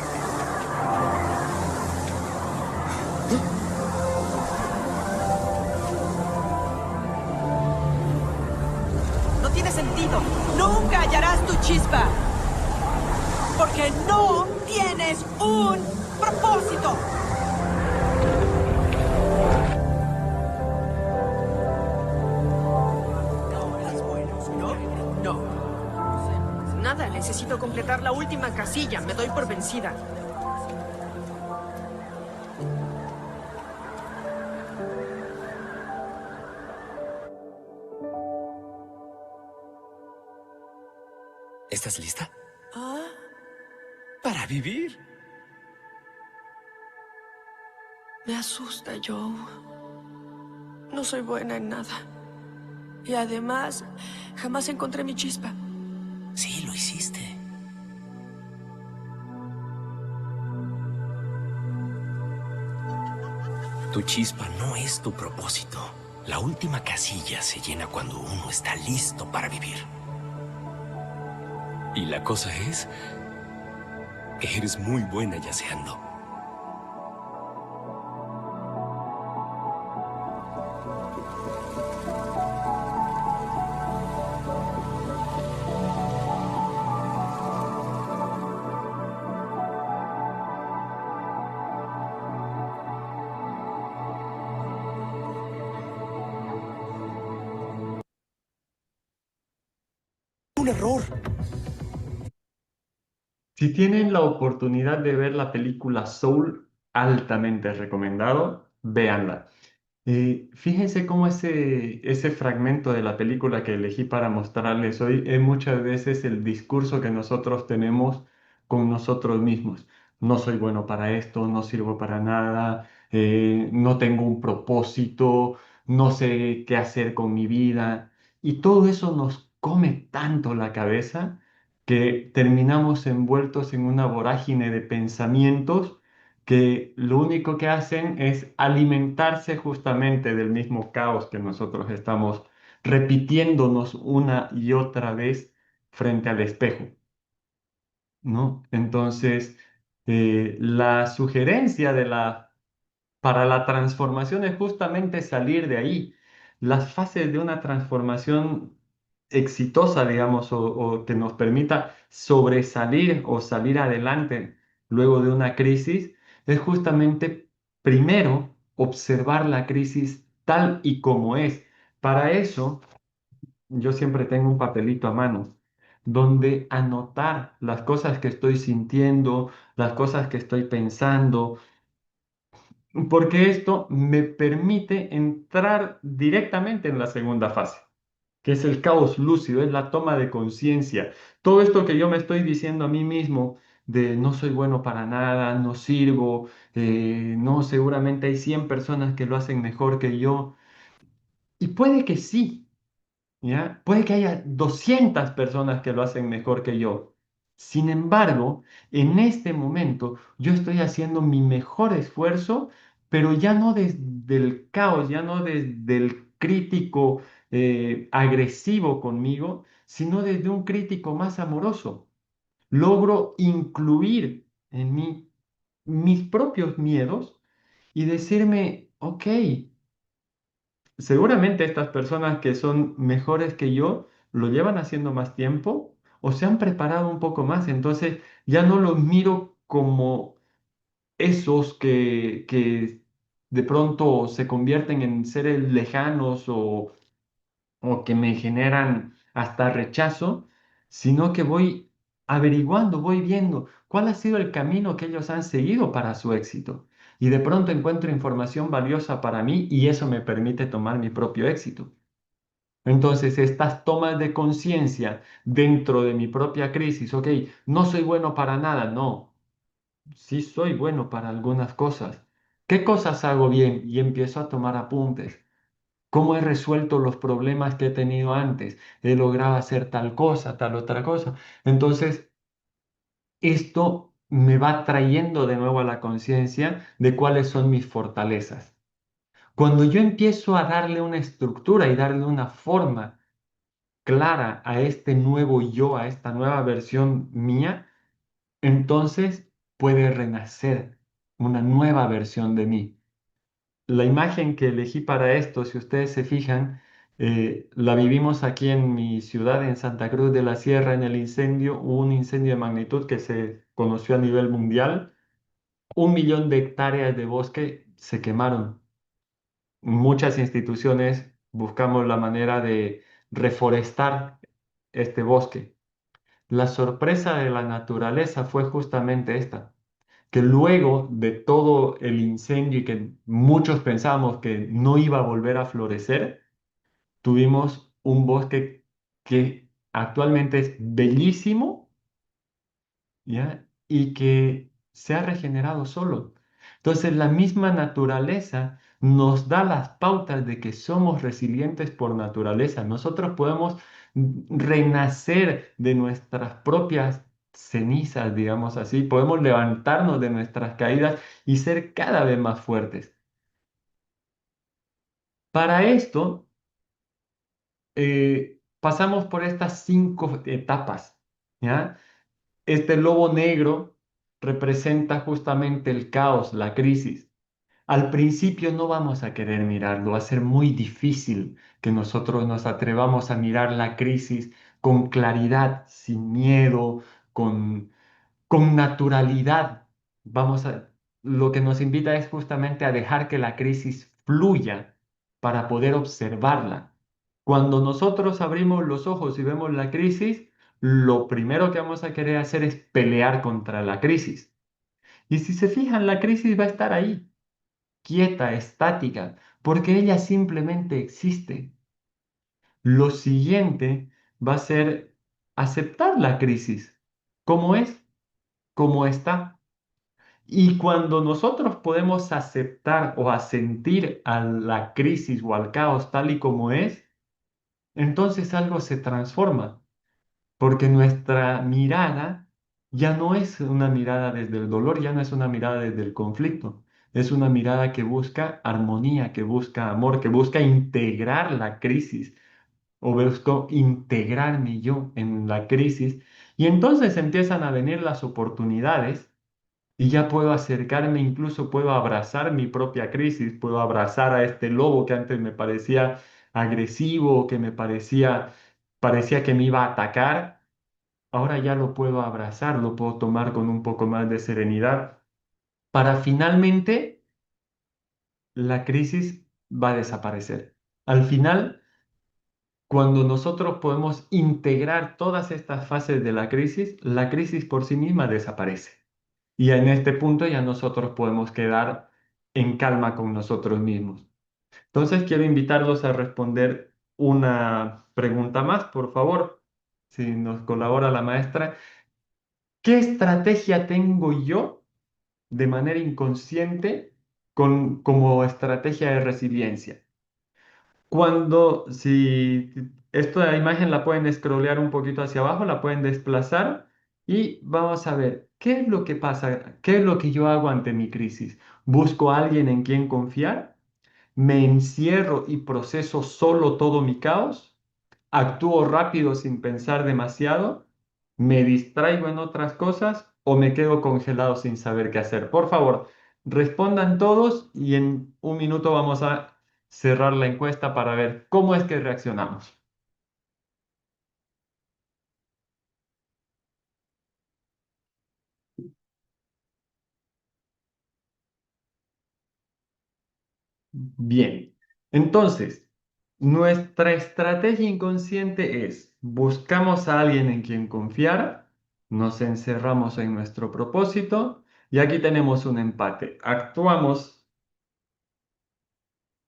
[SPEAKER 4] No tiene sentido. Nunca hallarás tu chispa. Porque no tienes un propósito. No eres bueno, ¿no? No. Nada, necesito completar la última casilla. Me doy por vencida.
[SPEAKER 3] ¿Estás lista? Para vivir.
[SPEAKER 6] Me asusta, Joe. No soy buena en nada. Y además, jamás encontré mi chispa.
[SPEAKER 3] Sí, lo hiciste. Tu chispa no es tu propósito. La última casilla se llena cuando uno está listo para vivir. Y la cosa es que eres muy buena yaceando. Un error.
[SPEAKER 2] Si tienen la oportunidad de ver la película Soul, altamente recomendado, véanla. Fíjense cómo ese fragmento de la película que elegí para mostrarles hoy es muchas veces el discurso que nosotros tenemos con nosotros mismos. No soy bueno para esto, no sirvo para nada, no tengo un propósito, no sé qué hacer con mi vida. Y todo eso nos come tanto la cabeza que terminamos envueltos en una vorágine de pensamientos que lo único que hacen es alimentarse justamente del mismo caos que nosotros estamos repitiéndonos una y otra vez frente al espejo, ¿no? Entonces, La sugerencia para la transformación es justamente salir de ahí. Las fases de una transformación exitosa, digamos, o que nos permita sobresalir o salir adelante luego de una crisis, es justamente primero observar la crisis tal y como es. Para eso, yo siempre tengo un papelito a mano donde anotar las cosas que estoy sintiendo, las cosas que estoy pensando, porque esto me permite entrar directamente en la segunda fase, que es el caos lúcido, es la toma de conciencia. Todo esto que yo me estoy diciendo a mí mismo de no soy bueno para nada, no sirvo, no, seguramente hay 100 personas que lo hacen mejor que yo. Y puede que sí, ¿ya? Puede que haya 200 personas que lo hacen mejor que yo. Sin embargo, en este momento yo estoy haciendo mi mejor esfuerzo, pero ya no desde el caos, ya no desde el crítico agresivo conmigo, sino desde un crítico más amoroso. Logro incluir en mí mis propios miedos y decirme, ok, seguramente estas personas que son mejores que yo lo llevan haciendo más tiempo o se han preparado un poco más. Entonces ya no los miro como esos que de pronto se convierten en seres lejanos o que me generan hasta rechazo, sino que voy averiguando, voy viendo cuál ha sido el camino que ellos han seguido para su éxito. Y de pronto encuentro información valiosa para mí y eso me permite tomar mi propio éxito. Entonces, estas tomas de conciencia dentro de mi propia crisis, ok, no soy bueno para nada, no, sí soy bueno para algunas cosas. ¿Qué cosas hago bien? Y empiezo a tomar apuntes. ¿Cómo he resuelto los problemas que he tenido antes? He logrado hacer tal cosa, tal otra cosa. Entonces, esto me va trayendo de nuevo a la conciencia de cuáles son mis fortalezas. Cuando yo empiezo a darle una estructura y darle una forma clara a este nuevo yo, a esta nueva versión mía, entonces puede renacer una nueva versión de mí. La imagen que elegí para esto, si ustedes se fijan, la vivimos aquí en mi ciudad, en Santa Cruz de la Sierra, en el incendio. Hubo un incendio de magnitud que se conoció a nivel mundial. 1 millón de hectáreas de bosque se quemaron. Muchas instituciones buscamos la manera de reforestar este bosque. La sorpresa de la naturaleza fue justamente esta, que luego de todo el incendio y que muchos pensábamos que no iba a volver a florecer, tuvimos un bosque que actualmente es bellísimo, ¿ya? Y que se ha regenerado solo. Entonces, la misma naturaleza nos da las pautas de que somos resilientes por naturaleza. Nosotros podemos renacer de nuestras propias cenizas, digamos así. Podemos levantarnos de nuestras caídas y ser cada vez más fuertes. Para esto, pasamos por estas 5 etapas, ¿ya? Este lobo negro representa justamente el caos, la crisis. Al principio no vamos a querer mirarlo, va a ser muy difícil que nosotros nos atrevamos a mirar la crisis con claridad, sin miedo, con naturalidad. Lo que nos invita es justamente a dejar que la crisis fluya para poder observarla. Cuando nosotros abrimos los ojos y vemos la crisis, lo primero que vamos a querer hacer es pelear contra la crisis. Y si se fijan, la crisis va a estar ahí, quieta, estática, porque ella simplemente existe. Lo siguiente va a ser aceptar la crisis, como es, como está. Y cuando nosotros podemos aceptar o asentir a la crisis o al caos tal y como es, entonces algo se transforma, porque nuestra mirada ya no es una mirada desde el dolor, ya no es una mirada desde el conflicto, es una mirada que busca armonía, que busca amor, que busca integrar la crisis o busco integrarme yo en la crisis. Y entonces empiezan a venir las oportunidades y ya puedo acercarme, incluso puedo abrazar mi propia crisis, puedo abrazar a este lobo que antes me parecía agresivo, que me parecía que me iba a atacar. Ahora ya lo puedo abrazar, lo puedo tomar con un poco más de serenidad para finalmente la crisis va a desaparecer. Al final, cuando nosotros podemos integrar todas estas fases de la crisis por sí misma desaparece. Y en este punto ya nosotros podemos quedar en calma con nosotros mismos. Entonces quiero invitarlos a responder una pregunta más, por favor, si nos colabora la maestra. ¿Qué estrategia tengo yo de manera inconsciente como estrategia de resiliencia? Si esta imagen la pueden scrollear un poquito hacia abajo, la pueden desplazar y vamos a ver qué es lo que pasa, qué es lo que yo hago ante mi crisis. ¿Busco a alguien en quien confiar? ¿Me encierro y proceso solo todo mi caos? ¿Actúo rápido sin pensar demasiado? ¿Me distraigo en otras cosas o me quedo congelado sin saber qué hacer? Por favor, respondan todos y en un minuto vamos a cerrar la encuesta para ver cómo es que reaccionamos. Bien, entonces, nuestra estrategia inconsciente es, buscamos a alguien en quien confiar, nos encerramos en nuestro propósito y aquí tenemos un empate. Actuamos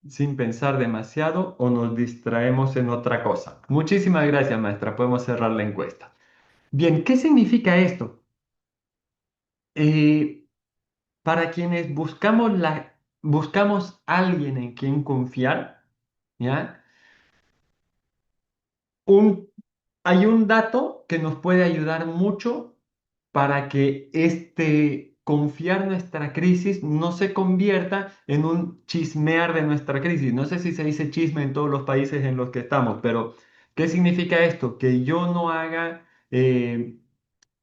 [SPEAKER 2] sin pensar demasiado o nos distraemos en otra cosa. Muchísimas gracias, maestra. Podemos cerrar la encuesta. Bien, ¿qué significa esto? Eh, para quienes buscamos alguien en quien confiar, ¿ya? Un, Hay un dato que nos puede ayudar mucho para que este confiar nuestra crisis no se convierta en un chismear de nuestra crisis. No sé si se dice chisme en todos los países en los que estamos, pero ¿qué significa esto? Que yo no haga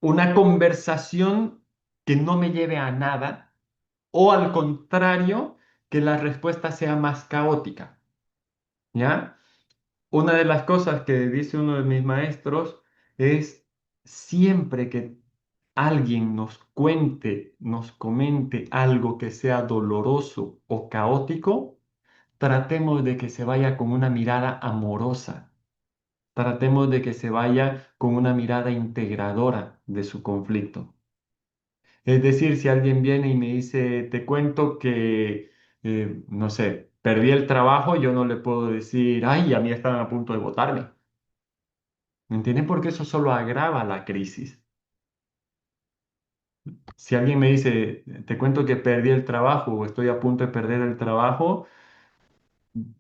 [SPEAKER 2] una conversación que no me lleve a nada o al contrario, que la respuesta sea más caótica, ¿ya? Una de las cosas que dice uno de mis maestros es siempre que alguien nos cuente, nos comente algo que sea doloroso o caótico, tratemos de que se vaya con una mirada amorosa, tratemos de que se vaya con una mirada integradora de su conflicto. Es decir, si alguien viene y me dice, te cuento que, no sé, perdí el trabajo, yo no le puedo decir, ay, a mí están a punto de votarme. ¿Me entienden? Porque eso solo agrava la crisis. Si alguien me dice, te cuento que perdí el trabajo o estoy a punto de perder el trabajo,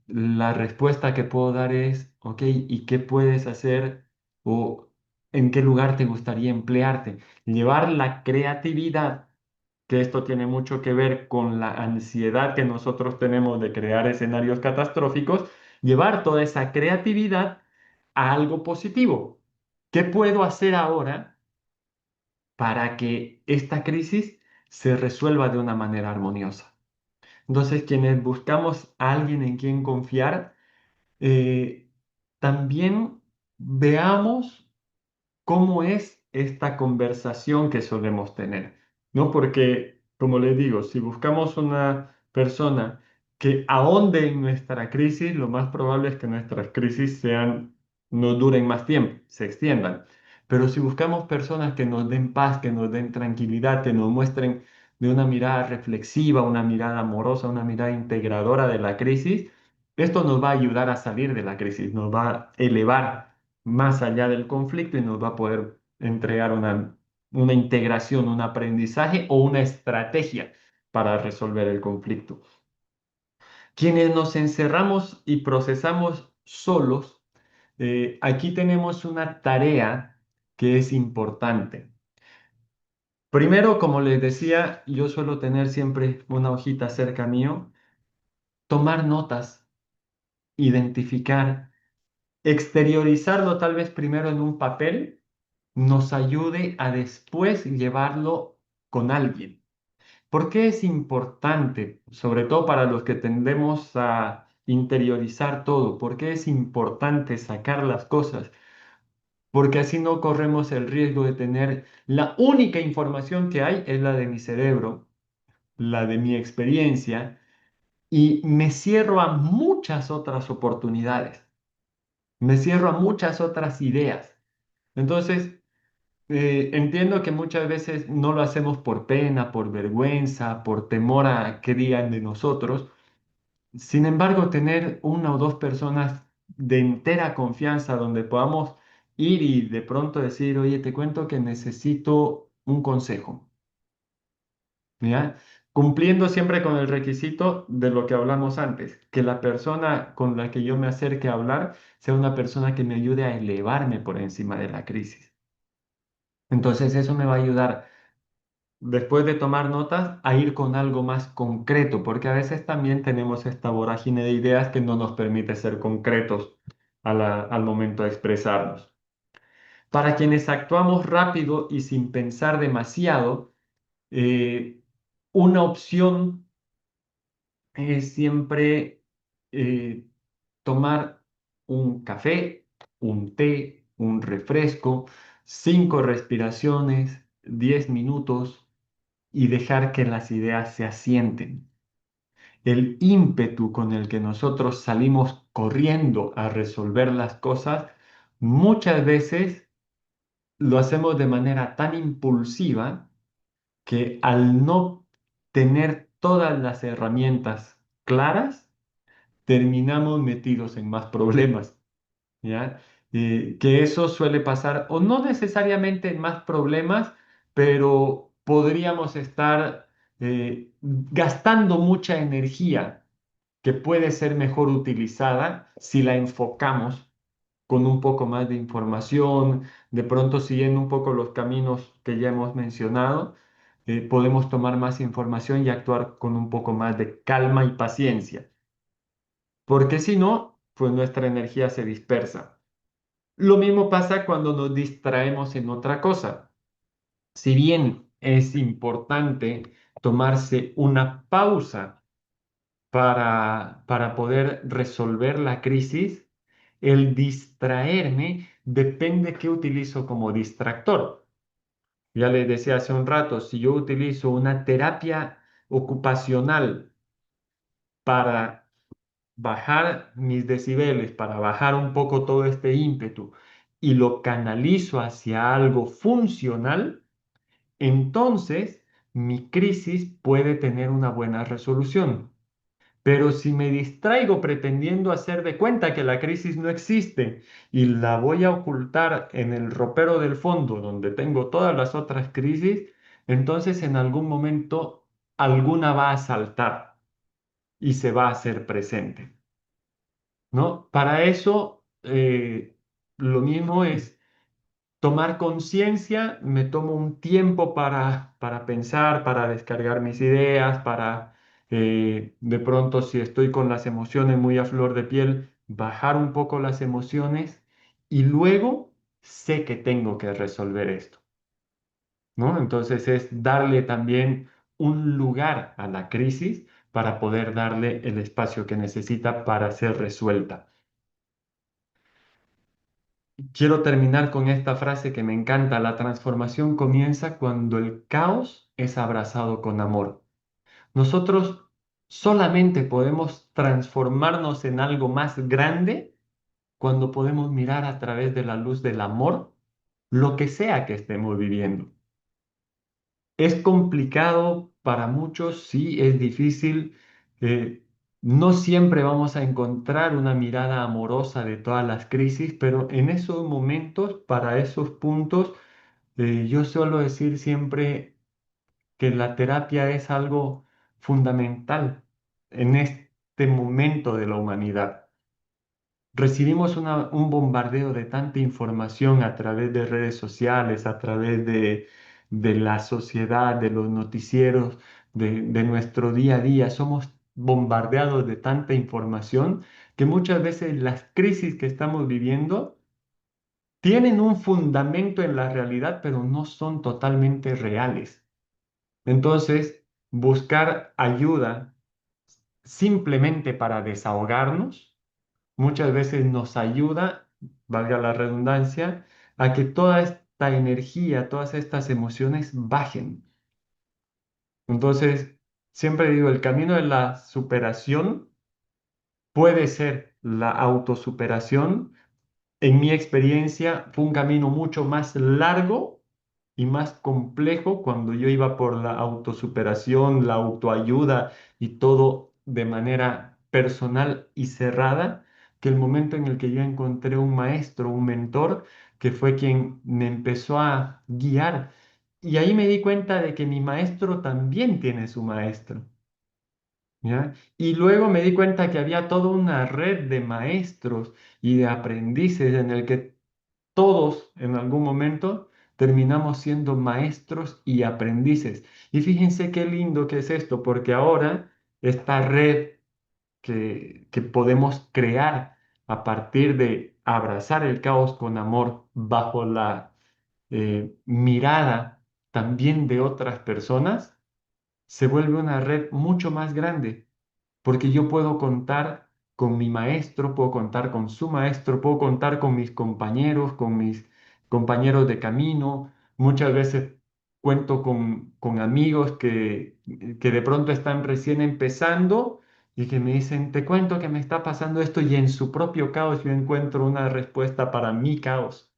[SPEAKER 2] la respuesta que puedo dar es, ok, ¿y qué puedes hacer o en qué lugar te gustaría emplearte? Llevar la creatividad, que esto tiene mucho que ver con la ansiedad que nosotros tenemos de crear escenarios catastróficos, llevar toda esa creatividad a algo positivo. ¿Qué puedo hacer ahora para que esta crisis se resuelva de una manera armoniosa? Entonces, quienes buscamos a alguien en quien confiar, eh, también veamos cómo es esta conversación que solemos tener, ¿no? Porque, como les digo, si buscamos una persona que ahonde en nuestra crisis, lo más probable es que nuestras crisis no duren más tiempo, se extiendan. Pero si buscamos personas que nos den paz, que nos den tranquilidad, que nos muestren de una mirada reflexiva, una mirada amorosa, una mirada integradora de la crisis, esto nos va a ayudar a salir de la crisis, nos va a elevar más allá del conflicto y nos va a poder entregar una integración, un aprendizaje o una estrategia para resolver el conflicto. Quienes nos encerramos y procesamos solos, aquí tenemos una tarea que es importante. Primero, como les decía, yo suelo tener siempre una hojita cerca mío, tomar notas, identificar, exteriorizarlo tal vez primero en un papel nos ayude a después llevarlo con alguien. ¿Por qué es importante, sobre todo para los que tendemos a interiorizar todo? ¿Por qué es importante sacar las cosas? Porque así no corremos el riesgo de tener la única información que hay es la de mi cerebro, la de mi experiencia, y me cierro a muchas otras oportunidades, me cierro a muchas otras ideas. Entonces, entiendo que muchas veces no lo hacemos por pena, por vergüenza, por temor a qué digan de nosotros. Sin embargo, tener una o dos personas de entera confianza donde podamos ir y de pronto decir, oye, te cuento que necesito un consejo, ¿ya? Cumpliendo siempre con el requisito de lo que hablamos antes, que la persona con la que yo me acerque a hablar sea una persona que me ayude a elevarme por encima de la crisis. Entonces, eso me va a ayudar después de tomar notas, a ir con algo más concreto, porque a veces también tenemos esta vorágine de ideas que no nos permite ser concretos al momento de expresarnos. Para quienes actuamos rápido y sin pensar demasiado, eh, una opción es siempre eh, tomar un café, un té, un refresco, 5 respiraciones, 10 minutos y dejar que las ideas se asienten. El ímpetu con el que nosotros salimos corriendo a resolver las cosas, muchas veces lo hacemos de manera tan impulsiva que al no tener todas las herramientas claras, terminamos metidos en más problemas. ¿Ya? Que eso suele pasar, o no necesariamente en más problemas, pero podríamos estar gastando mucha energía que puede ser mejor utilizada si la enfocamos con un poco más de información, de pronto siguiendo un poco los caminos que ya hemos mencionado, podemos tomar más información y actuar con un poco más de calma y paciencia, porque si no, pues nuestra energía se dispersa. Lo mismo pasa cuando nos distraemos en otra cosa. Si bien es importante tomarse una pausa para poder resolver la crisis, el distraerme depende qué utilizo como distractor. Ya les decía hace un rato, si yo utilizo una terapia ocupacional para bajar mis decibeles, para bajar un poco todo este ímpetu y lo canalizo hacia algo funcional, entonces mi crisis puede tener una buena resolución. Pero si me distraigo pretendiendo hacer de cuenta que la crisis no existe y la voy a ocultar en el ropero del fondo donde tengo todas las otras crisis, entonces en algún momento alguna va a saltar y se va a hacer presente. ¿No? Para eso, lo mismo es tomar conciencia, me tomo un tiempo para pensar, para descargar mis ideas, para de pronto si estoy con las emociones muy a flor de piel, bajar un poco las emociones y luego sé que tengo que resolver esto, ¿no? Entonces es darle también un lugar a la crisis para poder darle el espacio que necesita para ser resuelta. Quiero terminar con esta frase que me encanta. La transformación comienza cuando el caos es abrazado con amor. Nosotros solamente podemos transformarnos en algo más grande cuando podemos mirar a través de la luz del amor lo que sea que estemos viviendo. Es complicado para muchos, sí, es difícil. eh, no siempre vamos a encontrar una mirada amorosa de todas las crisis, pero en esos momentos, para esos puntos, yo suelo decir siempre que la terapia es algo fundamental en este momento de la humanidad. Recibimos un bombardeo de tanta información a través de redes sociales, a través de la sociedad, de los noticieros, de nuestro día a día. Somos bombardeados de tanta información que muchas veces las crisis que estamos viviendo tienen un fundamento en la realidad, pero no son totalmente reales. Entonces, buscar ayuda simplemente para desahogarnos, muchas veces nos ayuda, valga la redundancia, a que toda esta energía, todas estas emociones bajen. Entonces, siempre digo, el camino de la superación puede ser la autosuperación. En mi experiencia fue un camino mucho más largo y más complejo cuando yo iba por la autosuperación, la autoayuda y todo de manera personal y cerrada, que el momento en el que yo encontré un maestro, un mentor, que fue quien me empezó a guiar. Y ahí me di cuenta de que mi maestro también tiene su maestro. ¿Ya? Y luego me di cuenta que había toda una red de maestros y de aprendices en el que todos en algún momento terminamos siendo maestros y aprendices. Y fíjense qué lindo que es esto, porque ahora esta red que podemos crear a partir de abrazar el caos con amor bajo la mirada también de otras personas, se vuelve una red mucho más grande porque yo puedo contar con mi maestro, puedo contar con su maestro, puedo contar con mis compañeros, con mis compañeros de camino. Muchas veces cuento con amigos que de pronto están recién empezando y que me dicen, te cuento que me está pasando esto y en su propio caos yo encuentro una respuesta para mi caos.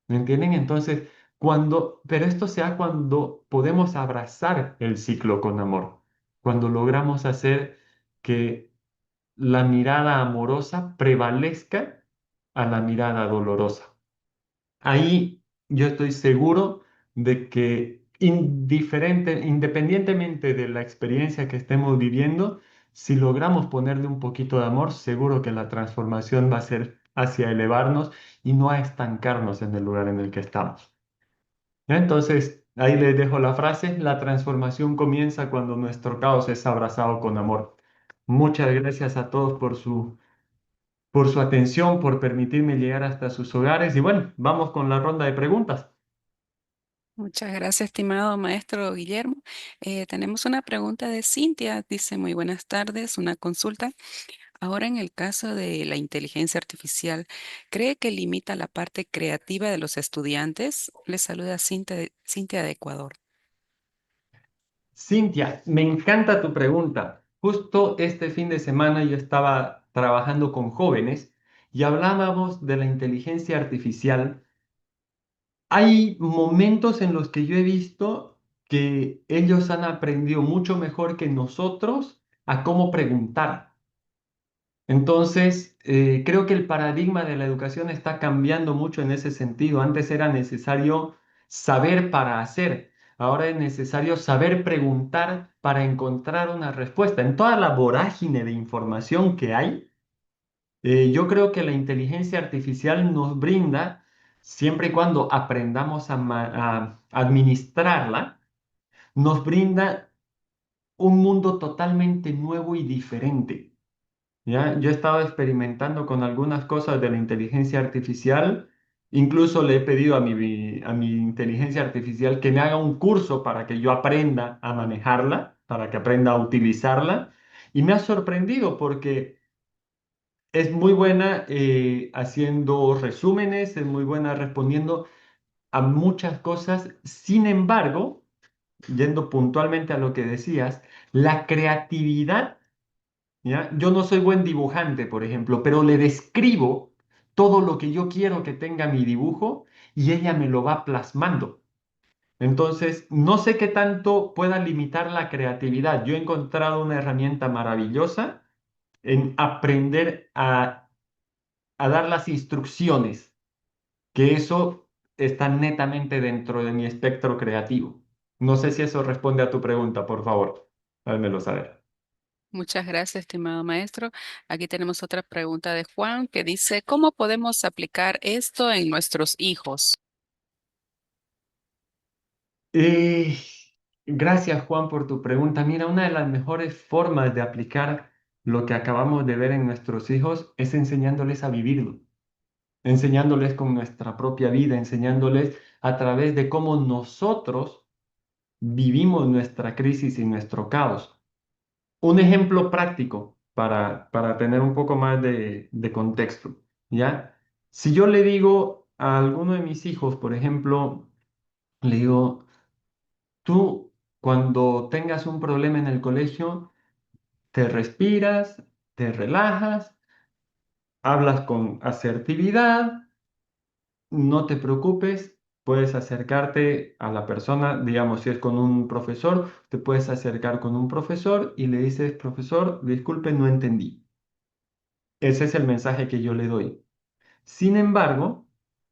[SPEAKER 2] ¿Me entienden? Entonces, pero esto se da cuando podemos abrazar el ciclo con amor, cuando logramos hacer que la mirada amorosa prevalezca a la mirada dolorosa. Ahí yo estoy seguro de que independientemente de la experiencia que estemos viviendo, si logramos ponerle un poquito de amor, seguro que la transformación va a ser hacia elevarnos y no a estancarnos en el lugar en el que estamos. ¿Ya? Entonces, ahí les dejo la frase, la transformación comienza cuando nuestro caos es abrazado con amor. Muchas gracias a todos por su atención, por permitirme llegar hasta sus hogares y bueno, vamos con la ronda de preguntas.
[SPEAKER 1] Muchas gracias, estimado maestro Guillermo. Tenemos una pregunta de Cintia. Dice, muy buenas tardes, una consulta. Ahora, en el caso de la inteligencia artificial, ¿cree que limita la parte creativa de los estudiantes? Les saluda Cintia de Ecuador.
[SPEAKER 2] Cintia, me encanta tu pregunta. Justo este fin de semana yo estaba trabajando con jóvenes y hablábamos de la inteligencia artificial. Hay momentos en los que yo he visto que ellos han aprendido mucho mejor que nosotros a cómo preguntar. Entonces, creo que el paradigma de la educación está cambiando mucho en ese sentido. Antes era necesario saber para hacer, ahora es necesario saber preguntar para encontrar una respuesta. En toda la vorágine de información que hay, yo creo que la inteligencia artificial nos brinda, siempre y cuando aprendamos a administrarla, nos brinda un mundo totalmente nuevo y diferente. ¿Ya? Yo he estado experimentando con algunas cosas de la inteligencia artificial. Incluso le he pedido a mi inteligencia artificial que me haga un curso para que yo aprenda a manejarla, para que aprenda a utilizarla. Y me ha sorprendido porque es muy buena haciendo resúmenes, es muy buena respondiendo a muchas cosas. Sin embargo, yendo puntualmente a lo que decías, la creatividad, ¿ya? Yo no soy buen dibujante, por ejemplo, pero le describo todo lo que yo quiero que tenga mi dibujo y ella me lo va plasmando. Entonces, no sé qué tanto pueda limitar la creatividad. Yo he encontrado una herramienta maravillosa en aprender a dar las instrucciones, que eso está netamente dentro de mi espectro creativo. No sé si eso responde a tu pregunta, por favor. Házmelo saber.
[SPEAKER 1] Muchas gracias, estimado maestro. Aquí tenemos otra pregunta de Juan que dice, ¿cómo podemos aplicar esto en nuestros hijos?
[SPEAKER 2] Eh, Gracias, Juan, por tu pregunta. Mira, una de las mejores formas de aplicar lo que acabamos de ver en nuestros hijos es enseñándoles a vivirlo, enseñándoles con nuestra propia vida, enseñándoles a través de cómo nosotros vivimos nuestra crisis y nuestro caos. Un ejemplo práctico para tener un poco más de contexto, ¿ya? Si yo le digo a alguno de mis hijos, por ejemplo, le digo, tú cuando tengas un problema en el colegio, te respiras, te relajas, hablas con asertividad, no te preocupes, puedes acercarte a la persona, digamos, si es con un profesor, te puedes acercar con un profesor y le dices, profesor, disculpe, no entendí. Ese es el mensaje que yo le doy. Sin embargo,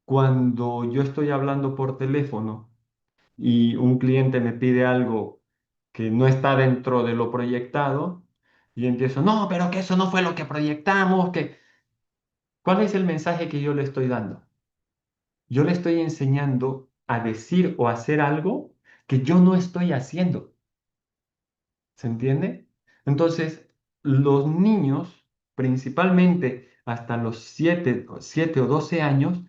[SPEAKER 2] cuando yo estoy hablando por teléfono y un cliente me pide algo que no está dentro de lo proyectado, y empiezo, no, pero que eso no fue lo que proyectamos, que... ¿Cuál es el mensaje que yo le estoy dando? Yo le estoy enseñando a decir o hacer algo que yo no estoy haciendo. ¿Se entiende? Entonces, los niños, principalmente hasta los 7 o 12 años,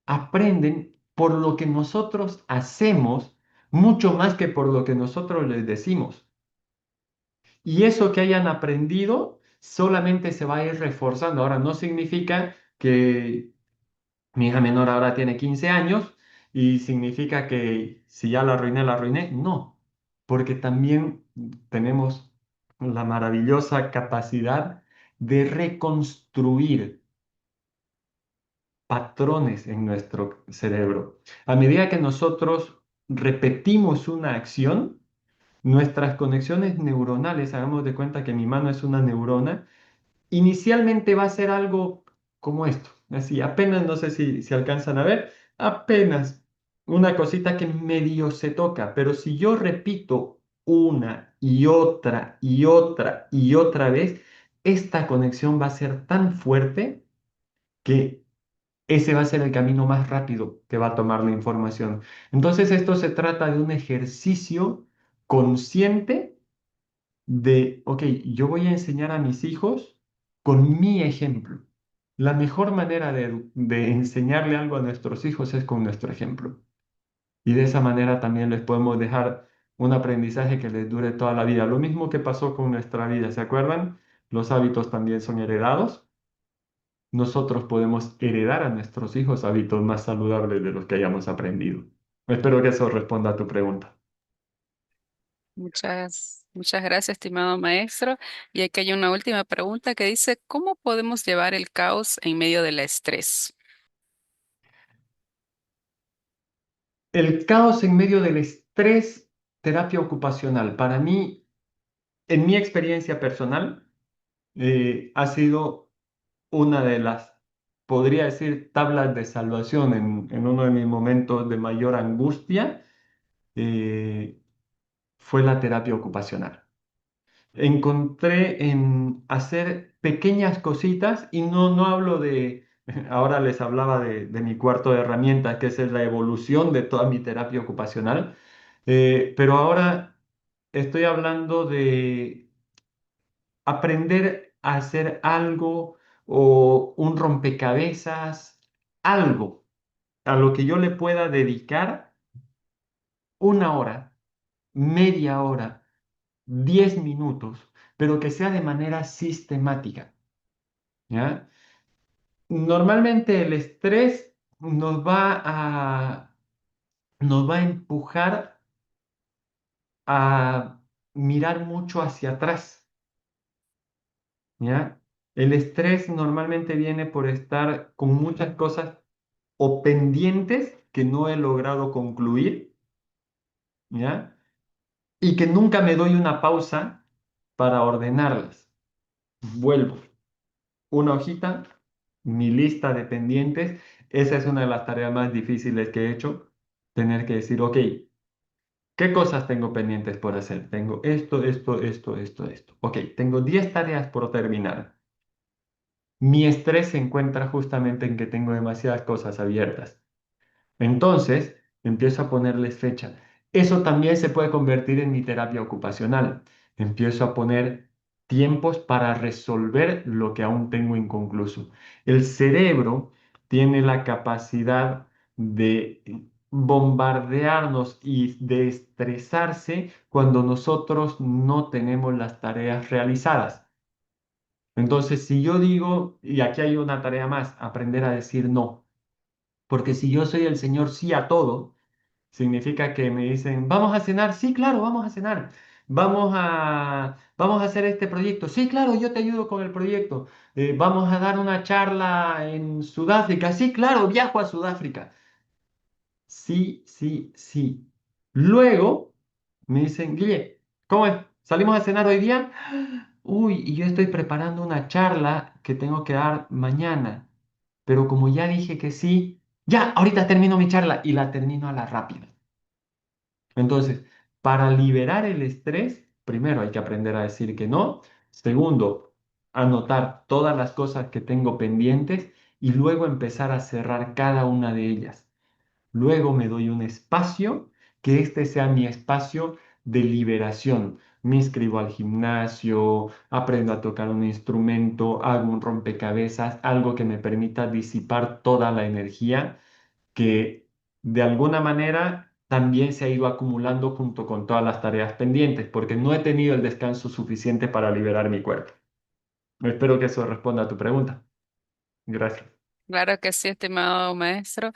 [SPEAKER 2] aprenden por lo que nosotros hacemos mucho más que por lo que nosotros les decimos. Y eso que hayan aprendido solamente se va a ir reforzando. Ahora, no significa que mi hija menor ahora tiene 15 años y significa que si ya la arruiné, la arruiné. No, porque también tenemos la maravillosa capacidad de reconstruir patrones en nuestro cerebro. A medida que nosotros repetimos una acción, nuestras conexiones neuronales, hagamos de cuenta que mi mano es una neurona, inicialmente va a ser algo como esto, así, apenas, no sé si alcanzan a ver, apenas una cosita que medio se toca, pero si yo repito una y otra y otra y otra vez, esta conexión va a ser tan fuerte que ese va a ser el camino más rápido que va a tomar la información. Entonces, esto se trata de un ejercicio consciente de, ok, yo voy a enseñar a mis hijos con mi ejemplo. La mejor manera de enseñarle algo a nuestros hijos es con nuestro ejemplo. Y de esa manera también les podemos dejar un aprendizaje que les dure toda la vida. Lo mismo que pasó con nuestra vida, ¿se acuerdan? Los hábitos también son heredados. Nosotros podemos heredar a nuestros hijos hábitos más saludables de los que hayamos aprendido. Espero que eso responda a tu pregunta.
[SPEAKER 1] Muchas gracias, estimado maestro. Y aquí hay una última pregunta que dice, ¿cómo podemos llevar el caos en medio del estrés?
[SPEAKER 2] El caos en medio del estrés, terapia ocupacional. Para mí, en mi experiencia personal, ha sido una de las, podría decir, tablas de salvación en uno de mis momentos de mayor angustia, eh, fue la terapia ocupacional. Encontré en hacer pequeñas cositas y no hablo de, ahora les hablaba de mi cuarto de herramientas, que esa es la evolución de toda mi terapia ocupacional, pero ahora estoy hablando de aprender a hacer algo o un rompecabezas, algo a lo que yo le pueda dedicar una hora, media hora, 10 minutos, pero que sea de manera sistemática, ¿ya? Normalmente el estrés nos va a empujar a mirar mucho hacia atrás, ¿ya? El estrés normalmente viene por estar con muchas cosas o pendientes que no he logrado concluir, ¿ya? Y que nunca me doy una pausa para ordenarlas. Vuelvo. Una hojita, mi lista de pendientes. Esa es una de las tareas más difíciles que he hecho. Tener que decir, ok, ¿qué cosas tengo pendientes por hacer? Tengo esto. Ok, tengo 10 tareas por terminar. Mi estrés se encuentra justamente en que tengo demasiadas cosas abiertas. Entonces, empiezo a ponerles fecha. Eso también se puede convertir en mi terapia ocupacional. Empiezo a poner tiempos para resolver lo que aún tengo inconcluso. El cerebro tiene la capacidad de bombardearnos y de estresarse cuando nosotros no tenemos las tareas realizadas. Entonces, si yo digo, y aquí hay una tarea más, aprender a decir no, porque si yo soy el señor sí a todo, significa que me dicen, vamos a cenar, sí, claro, vamos a cenar. Vamos a hacer este proyecto. Sí, claro, yo te ayudo con el proyecto. Vamos a dar una charla en Sudáfrica. Sí, claro, viajo a Sudáfrica. Sí, sí, sí. Luego me dicen, Guille, ¿cómo es? ¿Salimos a cenar hoy día? Uy, y yo estoy preparando una charla que tengo que dar mañana. Pero como ya dije que sí, ya, ahorita termino mi charla y la termino a la rápida. Entonces, para liberar el estrés, primero hay que aprender a decir que no. Segundo, anotar todas las cosas que tengo pendientes y luego empezar a cerrar cada una de ellas. Luego me doy un espacio, que este sea mi espacio de liberación. Me inscribo al gimnasio, aprendo a tocar un instrumento, hago un rompecabezas, algo que me permita disipar toda la energía que de alguna manera también se ha ido acumulando junto con todas las tareas pendientes, porque no he tenido el descanso suficiente para liberar mi cuerpo. Espero que eso responda a tu pregunta. Gracias.
[SPEAKER 1] Claro que sí, estimado maestro.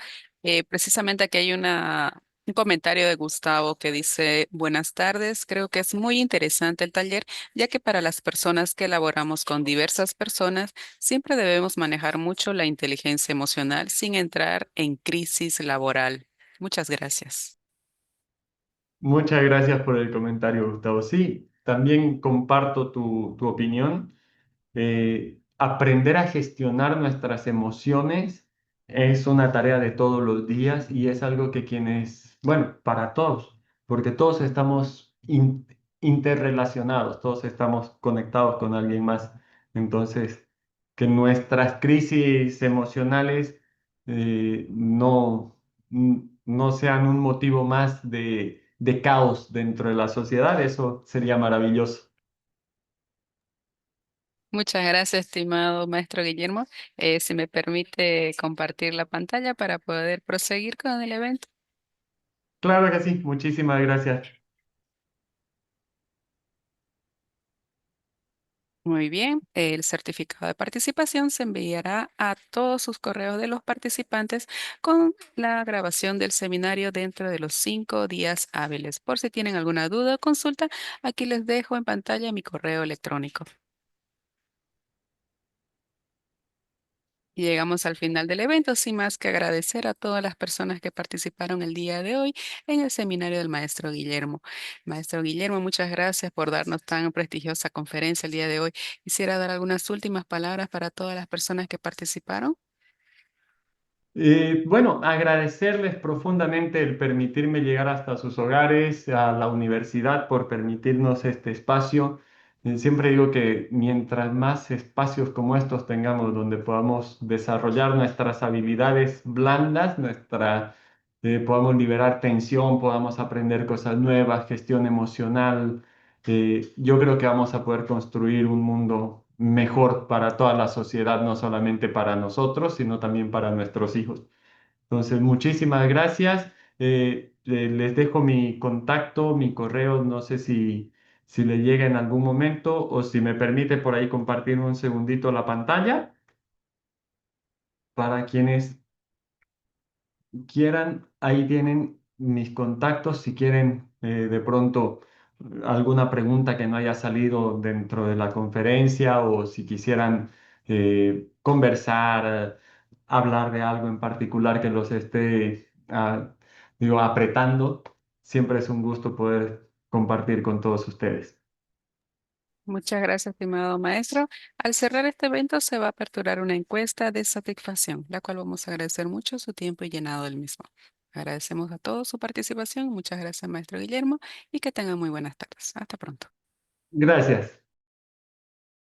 [SPEAKER 1] Precisamente aquí hay un comentario de Gustavo que dice, buenas tardes, creo que es muy interesante el taller, ya que para las personas que elaboramos con diversas personas, siempre debemos manejar mucho la inteligencia emocional sin entrar en crisis laboral. Muchas gracias.
[SPEAKER 2] Muchas gracias por el comentario, Gustavo. Sí, también comparto tu opinión. Aprender a gestionar nuestras emociones es una tarea de todos los días y es algo que quienes, bueno, para todos, porque todos estamos interrelacionados, todos estamos conectados con alguien más. Entonces, que nuestras crisis emocionales no sean un motivo más de caos dentro de la sociedad, eso sería maravilloso.
[SPEAKER 1] Muchas gracias, estimado maestro Guillermo. Si me permite compartir la pantalla para poder proseguir con el evento.
[SPEAKER 2] Claro que sí, muchísimas gracias.
[SPEAKER 1] Muy bien, el certificado de participación se enviará a todos sus correos de los participantes con la grabación del seminario dentro de los 5 días hábiles. Por si tienen alguna duda o consulta, aquí les dejo en pantalla mi correo electrónico. Y llegamos al final del evento, sin más que agradecer a todas las personas que participaron el día de hoy en el seminario del maestro Guillermo. Maestro Guillermo, muchas gracias por darnos tan prestigiosa conferencia el día de hoy. Quisiera dar algunas últimas palabras para todas las personas que participaron.
[SPEAKER 2] Bueno, agradecerles profundamente el permitirme llegar hasta sus hogares, a la universidad, por permitirnos este espacio. Siempre digo que mientras más espacios como estos tengamos donde podamos desarrollar nuestras habilidades blandas, podamos liberar tensión, podamos aprender cosas nuevas, gestión emocional, yo creo que vamos a poder construir un mundo mejor para toda la sociedad, no solamente para nosotros, sino también para nuestros hijos. Entonces, muchísimas gracias. Les dejo mi contacto, mi correo, no sé si le llega en algún momento o si me permite por ahí compartir un segundito la pantalla para quienes quieran, ahí tienen mis contactos si quieren de pronto alguna pregunta que no haya salido dentro de la conferencia o si quisieran conversar, hablar de algo en particular que los esté, digo, apretando. Siempre es un gusto poder compartir con todos ustedes.
[SPEAKER 1] Muchas gracias, estimado maestro. Al cerrar este evento se va a aperturar una encuesta de satisfacción, la cual vamos a agradecer mucho su tiempo y llenado del mismo. Agradecemos a todos su participación. Muchas gracias, maestro Guillermo, y que tengan muy buenas tardes. Hasta pronto.
[SPEAKER 2] Gracias.